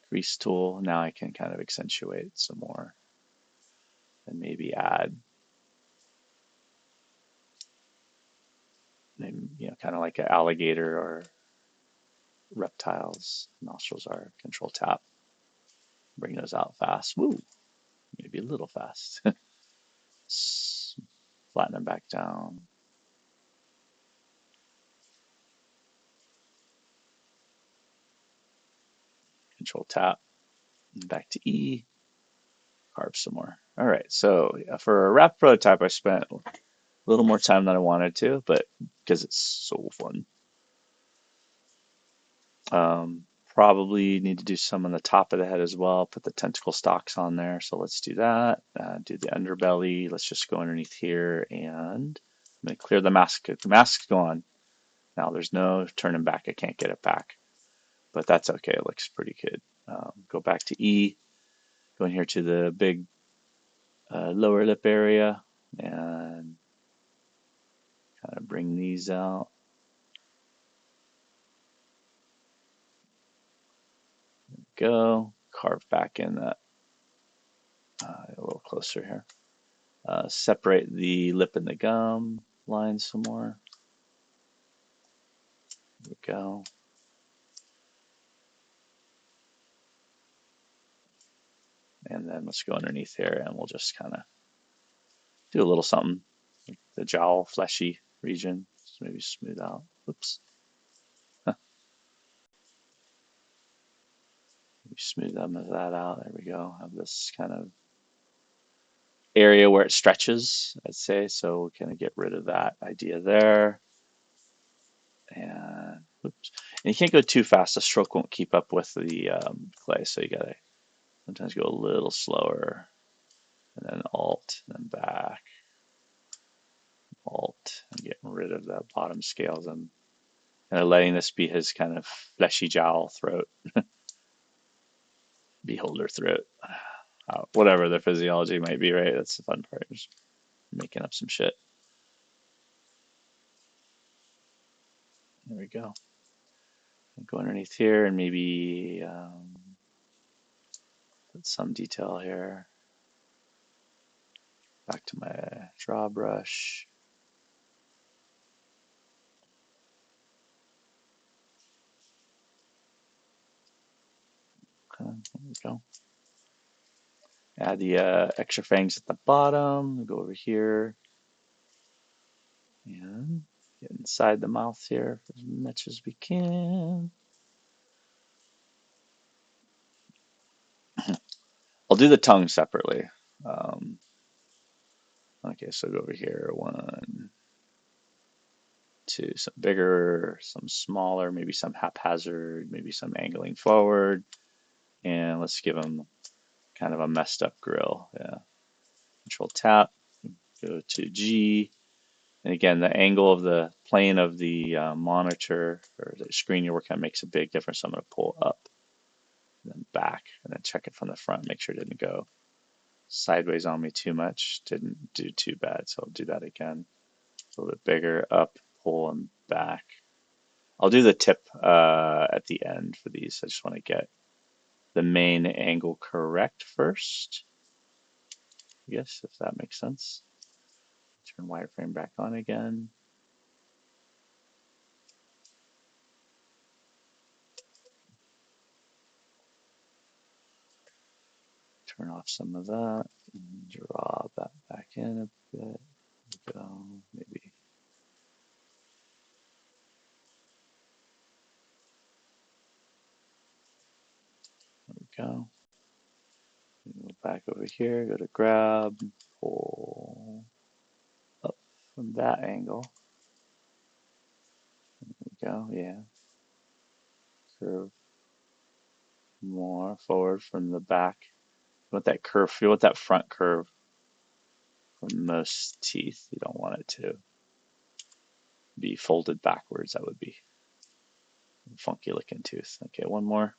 crease tool. Now I can kind of accentuate some more and maybe add, kind of like an alligator or reptiles. Nostrils are control tap. Bring those out fast. Woo, maybe a little fast. Flatten them back down. Control tap. Back to E. Carve some more. All right, so for a wrap prototype, I spent a little more time than I wanted to, but because it's so fun. Probably need to do some on the top of the head as well. Put the tentacle stalks on there. So let's do that. Do the underbelly. Let's just go underneath here and I'm going to clear the mask. The mask's gone. Now there's no turning back. I can't get it back, but that's okay. It looks pretty good. Go back to E. Go in here to the big lower lip area and kind of bring these out. Go. Carve back in that a little closer here. Separate the lip and the gum line some more. There we go. And then let's go underneath here and we'll just kind of do a little something. The jowl, fleshy region. Just maybe smooth out. Oops. Huh. Maybe smooth that out. There we go. Have this kind of area where it stretches, I'd say. So we're going to get rid of that idea there. And oops. And you can't go too fast. The stroke won't keep up with the clay. So you got to sometimes go a little slower. And then Alt, and then back. Alt, and getting rid of the bottom scales and kind of letting this be his kind of fleshy jowl throat, beholder throat. Whatever the physiology might be, right? That's the fun part. Just making up some shit. There we go. I'll go underneath here and maybe put some detail here. Back to my draw brush. Okay, there we go. Add the extra fangs at the bottom. We'll go over here and get inside the mouth here as much as we can. I'll do the tongue separately. Um, okay, so go over here. 1, 2, some bigger, some smaller, maybe some haphazard, maybe some angling forward. And let's give them kind of a messed up grill. Yeah. Control tap, go to G, And again, the angle of the plane of the monitor or the screen you're working on makes a big difference. So I'm going to pull up and then back and then check it from the front, make sure it didn't go sideways on me too much. Didn't do too bad, so I'll do that again. A little bit bigger, up, pull, and back. I'll do the tip at the end for these. I just want to get the main angle correct first. I guess, if that makes sense. Turn wireframe back on again. Turn off some of that. And draw that back in a bit. Go, maybe. There we go. Go back over here, go to grab, pull up from that angle. There we go, yeah. Curve more forward from the back. You want that curve, you want that front curve from most teeth. You don't want it to be folded backwards. That would be a funky looking tooth. Okay, one more.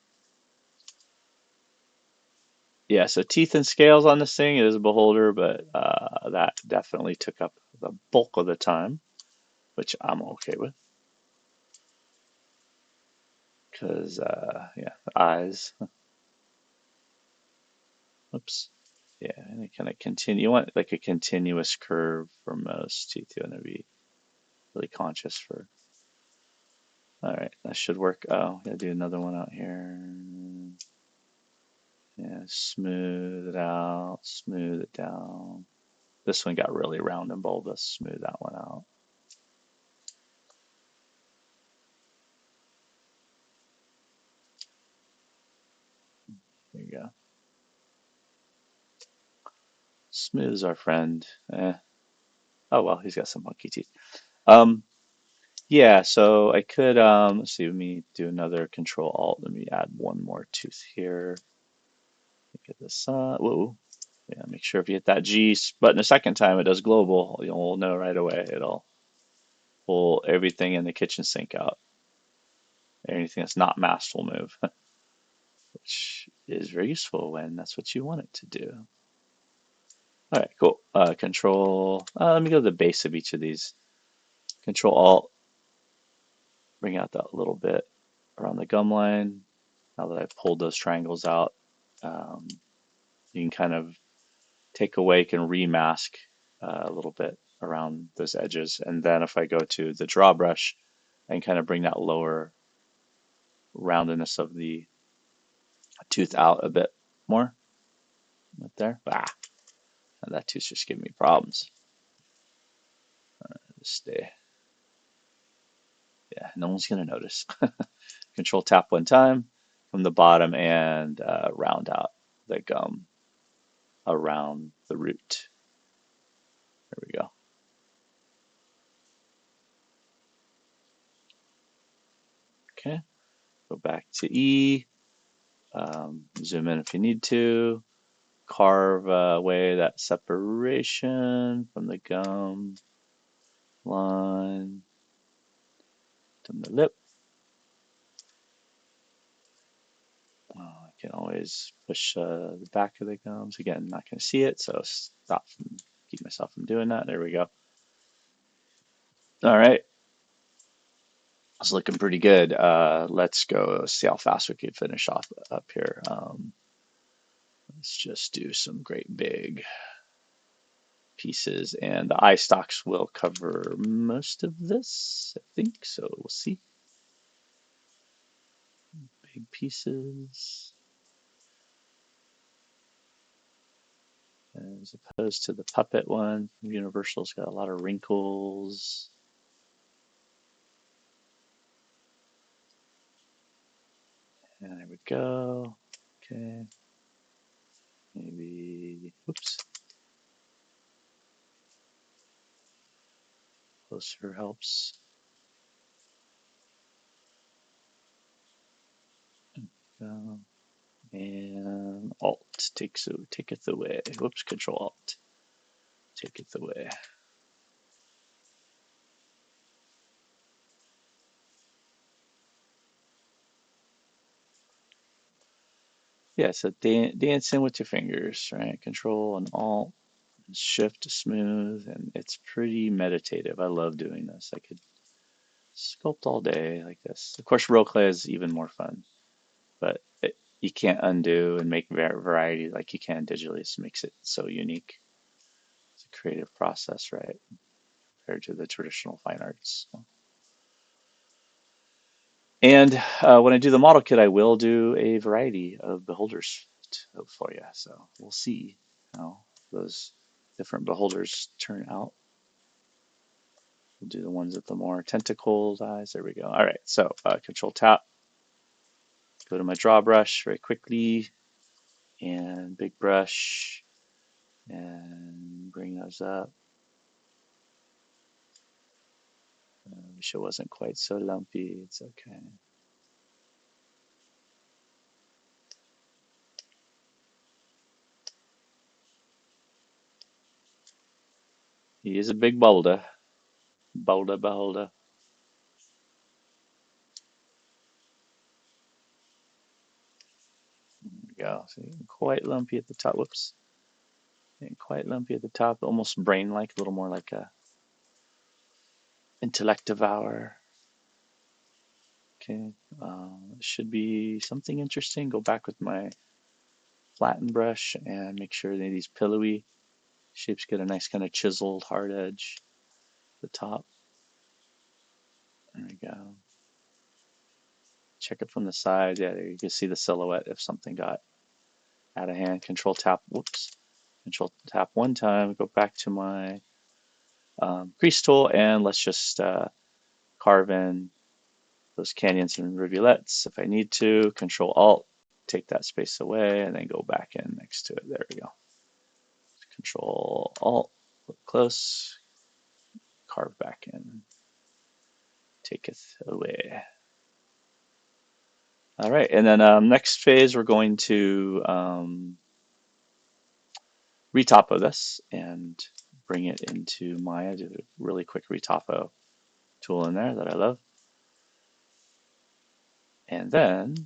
Yeah, so teeth and scales on this thing, it is a beholder, but that definitely took up the bulk of the time, which I'm okay with. Because, yeah, eyes. Oops. Yeah, and it kind of continue. You want like a continuous curve for most teeth. You want to be really conscious for. All right, that should work. Oh, gotta do another one out here. Yeah, smooth it out, smooth it down. This one got really round and bulbous. Smooth that one out. There you go. Smooth is our friend. Oh well, he's got some monkey teeth. Um, yeah, so I could let's see, let me do another Control Alt. Let me add one more tooth here. Get this whoa. Yeah, make sure if you hit that G button a second time, it does global. You'll know right away. It'll pull everything in the kitchen sink out. Anything that's not masked will move, which is very useful when that's what you want it to do. All right, cool. Control, let me go to the base of each of these. Control Alt, bring out that little bit around the gum line. Now that I've pulled those triangles out, um, you can kind of take away, can remask a little bit around those edges. And then if I go to the draw brush, I can kind of bring that lower roundedness of the tooth out a bit more. Right there. Ah, that tooth's just giving me problems. Just stay. Yeah, no one's gonna notice. Control tap one time from the bottom and round out the gum around the root. There we go. Okay, go back to E. Zoom in if you need to. Carve away that separation from the gum line to the lip. I can always push the back of the gums. Again, I'm not going to see it, so keep myself from doing that. There we go. All right. It's looking pretty good. Let's go see how fast we can finish off up here. Let's just do some great big pieces, and the eye stalks will cover most of this, I think. So we'll see. Big pieces. As opposed to the puppet one, Universal's got a lot of wrinkles. And there we go. Okay. Maybe, oops, closer helps. Go. And Alt taketh away. Whoops, Control Alt. Taketh away. yeah, so dancing with your fingers, right? Control and Alt, Shift to smooth, and it's pretty meditative. I love doing this. I could sculpt all day like this. Of course, roll clay is even more fun, but you can't undo and make variety like you can digitally. It makes it so unique. It's a creative process, right? Compared to the traditional fine arts. And when I do the model kit, I will do a variety of beholders for you. So we'll see how those different beholders turn out. We'll do the ones with the more tentacled eyes. There we go. All right, so Control Tap, go to my draw brush very quickly, and big brush, and bring those up. Wish it wasn't quite so lumpy. It's okay. He is a big boulder. Boulder, beholder. There we go. So quite lumpy at the top. Whoops. And quite lumpy at the top, almost brain-like, a little more like a intellect devour. Okay, should be something interesting. Go back with my flatten brush and make sure that these pillowy shapes get a nice kind of chiseled hard edge at the top. There we go. Check it from the side. Yeah, there you can see the silhouette if something got out of hand. Control tap, whoops. Control tap one time, go back to my crease tool, and let's just carve in those canyons and rivulets if I need to. Control Alt, take that space away, and then go back in next to it. There we go. Control Alt, look close, carve back in, taketh away. All right, and then next phase we're going to retopo this and bring it into Maya. Do a really quick retopo tool in there that I love. And then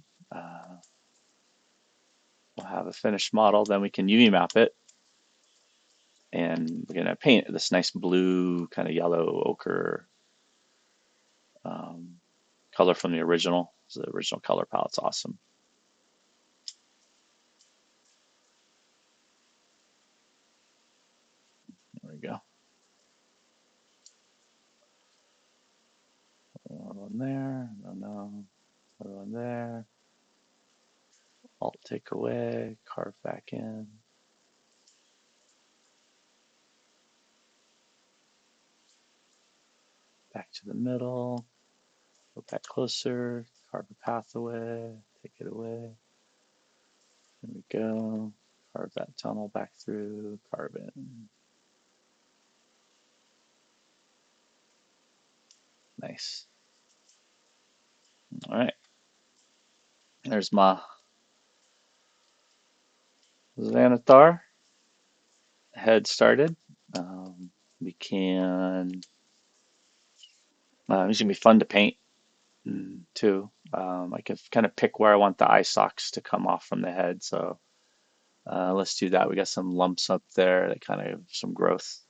we'll have a finished model. Then we can UV map it, and we're gonna paint this nice blue, kind of yellow ochre um, color from the original. So the original color palette's awesome. There we go. Another one there. No. Another one there. Alt take away. Carve back in. Back to the middle. Go back closer. Carve a path away. Take it away. There we go. Carve that tunnel back through. Carve in. Nice. All right. There's my Xanathar head started. We can. It's gonna be fun to paint too. I can kind of pick where I want the eye stalks to come off from the head. So let's do that. We got some lumps up there that kind of some growth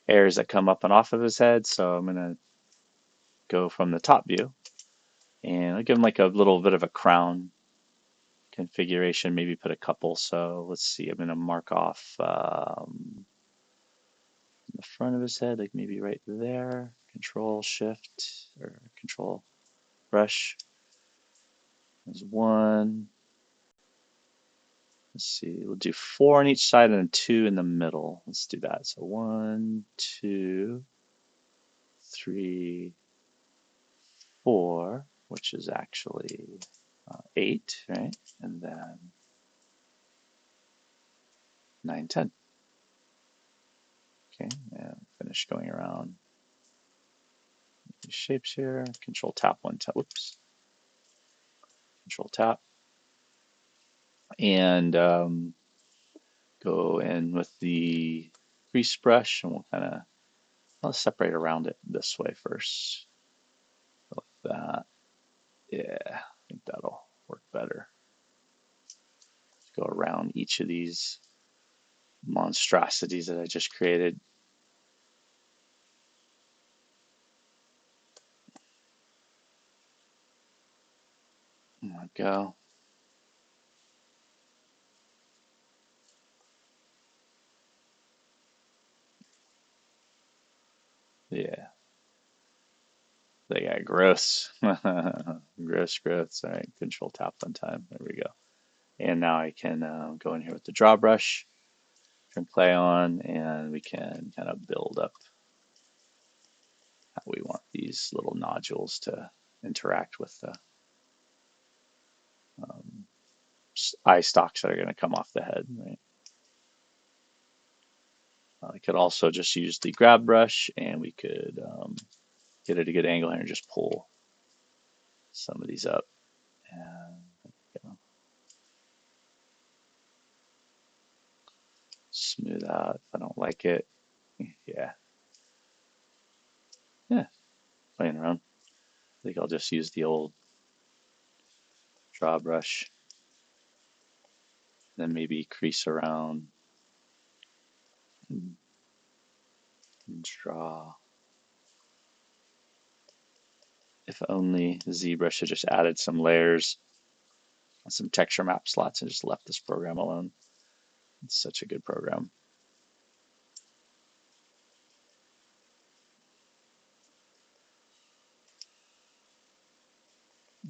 hairs that come up and off of his head. So I'm gonna go from the top view and I'll give him like a little bit of a crown configuration. Maybe put a couple. So let's see. I'm gonna mark off the front of his head, like maybe right there. Control Shift or Control Brush. There's one. Let's see, we'll do 4 on each side and then 2 in the middle. Let's do that. So 1, 2, 3, 4, which is actually 8, right? And then 9, 10. Okay, and finish going around these shapes here. Control tap one time. Whoops. Control tap. And go in with the crease brush and we'll kind of, I'll separate around it this way first. Like that. Yeah, I think that'll work better. go around each of these monstrosities that I just created. There we go. Yeah, they got gross. Gross growths. All right, control tap one time. There we go. And now I can go in here with the draw brush, turn clay on, and we can kind of build up how we want these little nodules to interact with the um, eye stalks that are going to come off the head. Right? I could also just use the grab brush, and we could get at a good angle here and just pull some of these up. And you know, smooth out if I don't like it. Yeah, yeah, playing around. I think I'll just use the old draw brush, then maybe crease around and draw. If only the ZBrush had just added some layers and some texture map slots and just left this program alone. It's such a good program.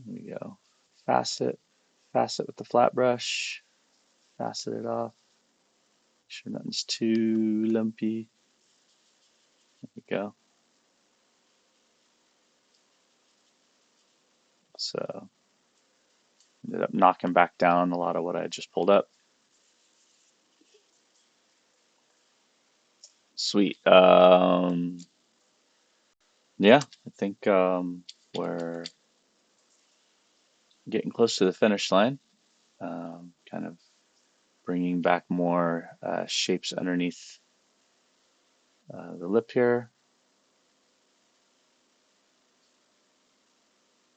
There we go. Facet, facet with the flat brush, facet it off. Make sure nothing's too lumpy. There we go. So ended up knocking back down a lot of what I just pulled up. Sweet. Yeah, I think we're getting close to the finish line. Kind of bringing back more shapes underneath the lip here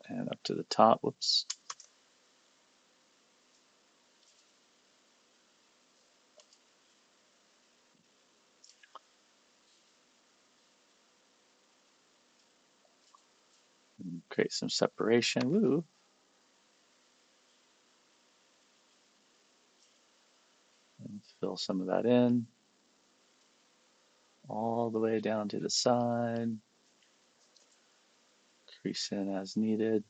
and up to the top. Whoops. And create some separation. Woo. And fill some of that in all the way down to the side. Crease in as needed.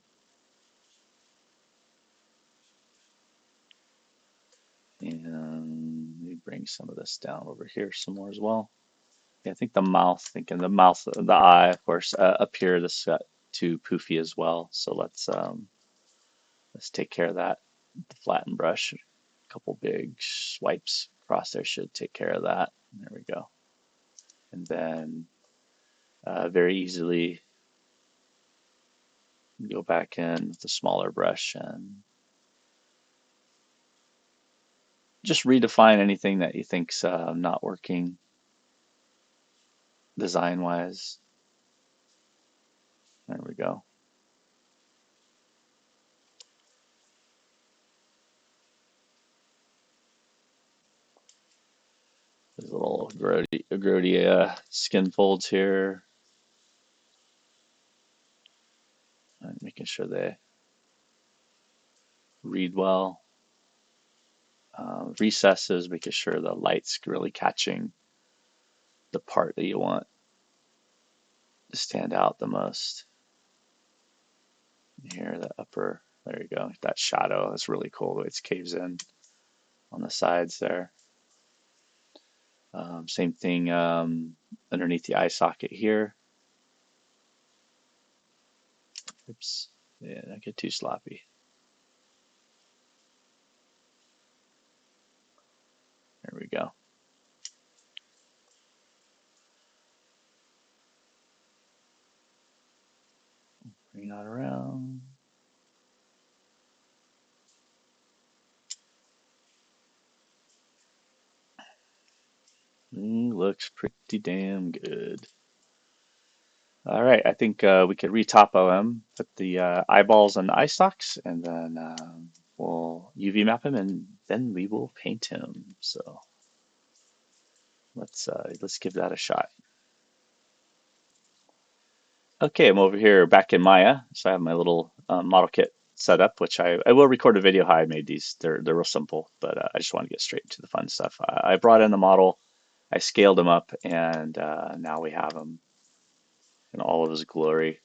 And we bring some of this down over here some more as well. Yeah, I think the mouth, thinking the mouth, the eye, of course, up here, this got too poofy as well. So let's take care of that. The flatten brush, a couple big swipes across there should take care of that. There we go. And then very easily go back in with a smaller brush and just redefine anything that you think's not working design wise. There we go. There's little grody skin folds here, and making sure they read well. Recesses, making sure the light's really catching the part that you want to stand out the most. Here, the upper, there you go. That shadow, that's really cool the way it caves in on the sides there. Same thing underneath the eye socket here. Oops, yeah, don't get too sloppy. There we go. Bring that around. Looks pretty damn good. All right, I think we could re-topo them, put the eyeballs on the eye stalks, and then we'll UV map him and then we will paint him. So let's give that a shot. Okay, I'm over here back in Maya, so I have my little model kit set up, which I will record a video how I made these. They're real simple, but I just want to get straight to the fun stuff. I brought in the model, I scaled him up, and now we have him in all of his glory.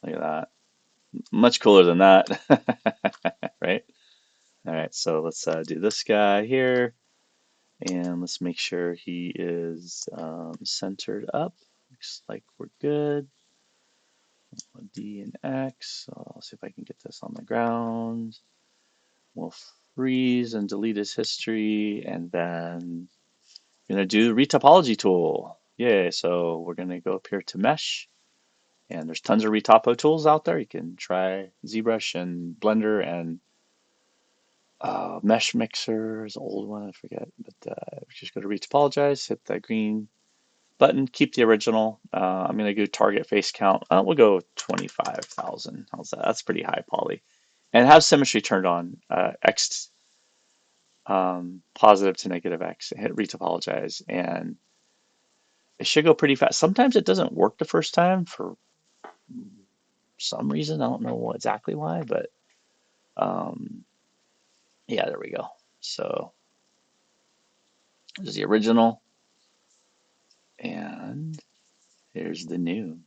Look at that. Much cooler than that, right? All right, so let's do this guy here, and let's make sure he is centered up. Looks like we're good. D and X. So I'll see if I can get this on the ground. We'll freeze and delete his history, and then we're gonna do the retopology tool. Yay! So we're gonna go up here to mesh, and there's tons of retopo tools out there. You can try ZBrush and Blender and Mesh Mixer is an old one, I forget. But just go to retopologize, hit that green button, keep the original. I'm going to go target face count. We'll go 25,000. How's that? That's pretty high poly. And have symmetry turned on. X positive to negative X. Hit retopologize, and it should go pretty fast. Sometimes it doesn't work the first time for some reason. I don't know exactly why, but um, yeah, there we go. So this is the original, and here's the new.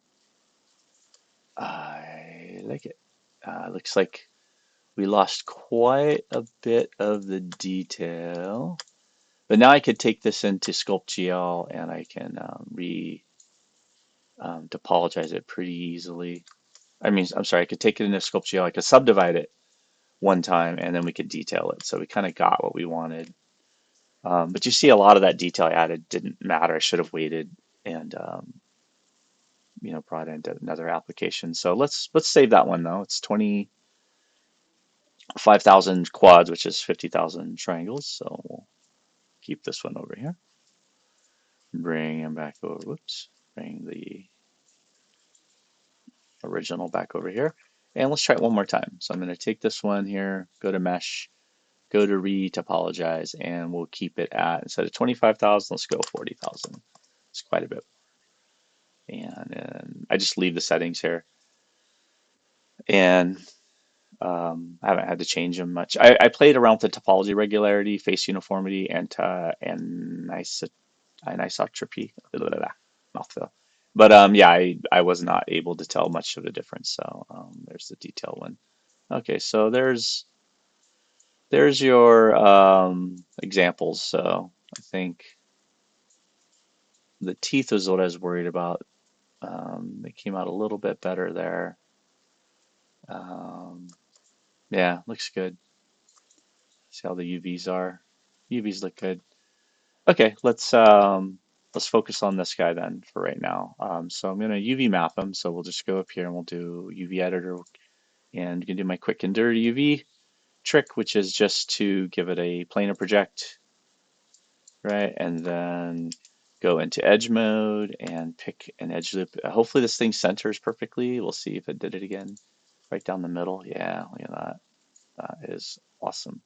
I like it. Looks like we lost quite a bit of the detail, but now I could take this into Sculpt GL and I can topologize it pretty easily. I mean, I'm sorry, I could take it into Sculpt GL, I could subdivide it one time and then we could detail it. So we kind of got what we wanted. But you see a lot of that detail I added didn't matter. I should have waited and brought into another application. So let's save that one though. It's 25,000 quads, which is 50,000 triangles. So we'll keep this one over here. Bring him back over. Whoops. Bring the original back over here. And let's try it one more time. So I'm going to take this one here, go to mesh, go to retopologize, and we'll keep it at, instead of 25,000, let's go 40,000. It's quite a bit. And I just leave the settings here. And I haven't had to change them much. I played around with the topology regularity, face uniformity, and anisotropy, mouthful. But yeah, I was not able to tell much of a difference. So there's the detail one. Okay, so there's your examples. So I think the teeth was what I was worried about. They came out a little bit better there. Um, yeah, looks good. See how the UVs are. UVs look good. Okay, let's focus on this guy then for right now. So I'm gonna UV map him. So we'll just go up here and we'll do UV editor, and you can do my quick and dirty UV trick, which is just to give it a planar project, right? And then go into edge mode and pick an edge loop. Hopefully this thing centers perfectly. We'll see if it did it again. Right down the middle. Yeah, look at that. That is awesome.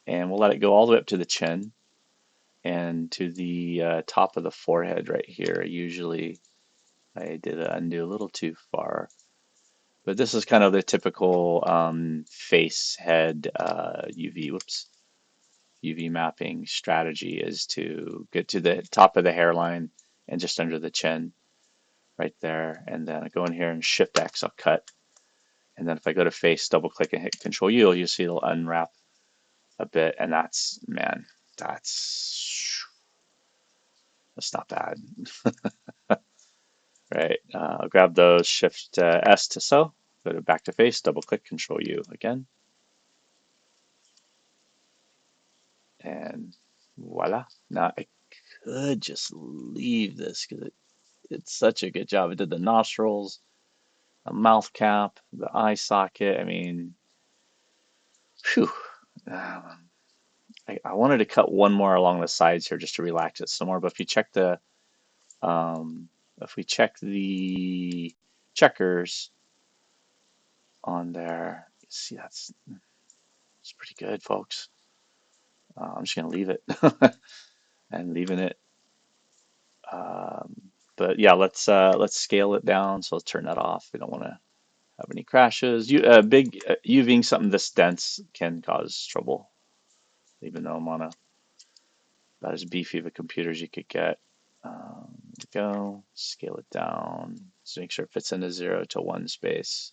And we'll let it go all the way up to the chin and to the top of the forehead right here. Usually I did a undo a little too far. But this is kind of the typical face head UV mapping strategy, is to get to the top of the hairline and just under the chin right there. And then I go in here and Shift X, I'll cut. And then if I go to face, double click and hit Control U, you'll see it'll unwrap a bit. And that's, man, that's not bad. Right. I'll grab those, Shift S to sew, go to back to face, double click, Control U again. And voila. Now I could just leave this because it's such a good job. It did the nostrils, a mouth cap, the eye socket. I mean, phew. I wanted to cut one more along the sides here just to relax it some more. But if you check if we check the checkers on there, you see that's It's pretty good, folks. I'm just gonna leave it and leaving it. Um, but yeah, let's scale it down. So let's turn that off. We don't want to have any crashes. Big UVing something this dense can cause trouble, even though I'm on about as beefy of a computer as you could get. Go scale it down. So make sure it fits into 0 to 1 space.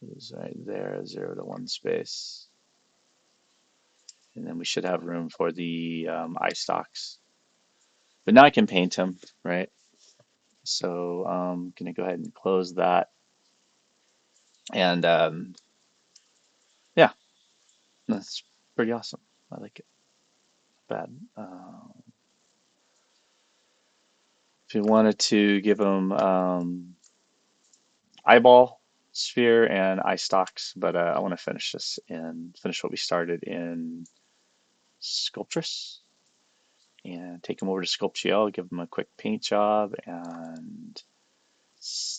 It's right there, 0 to 1 space. And then we should have room for the eye stalks. But now I can paint them, right? So I'm gonna go ahead and close that. And yeah, that's pretty awesome. I like it. Bad. If you wanted to give them eyeball sphere and eye stalks, but I want to finish this and finish what we started in Sculptress and take them over to SculptGL, give them a quick paint job, and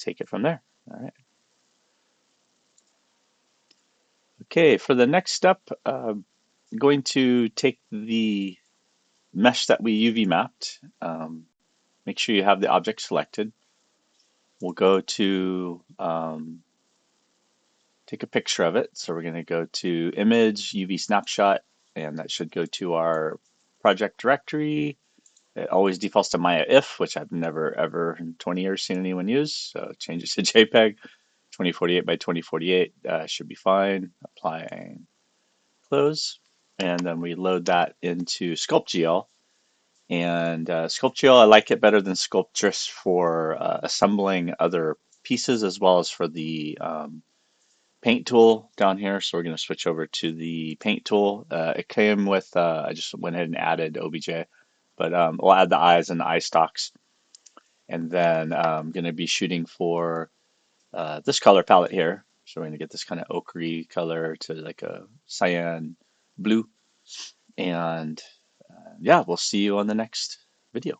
take it from there. All right. Okay, for the next step, I'm going to take the mesh that we UV mapped. Make sure you have the object selected. We'll go to take a picture of it. So we're going to go to Image, UV Snapshot, and that should go to our project directory. It always defaults to Maya if, which I've never ever in 20 years seen anyone use. So change it to JPEG. 2048 by 2048 should be fine. Applying close. And then we load that into SculptGL. And SculptGL, I like it better than Sculptress for assembling other pieces as well as for the paint tool down here. So we're going to switch over to the paint tool. It came with, I just went ahead and added OBJ, but we'll add the eyes and the eye stalks. And then I'm going to be shooting for this color palette here. So we're going to get this kind of ochre color to like a cyan blue. And yeah, we'll see you on the next video.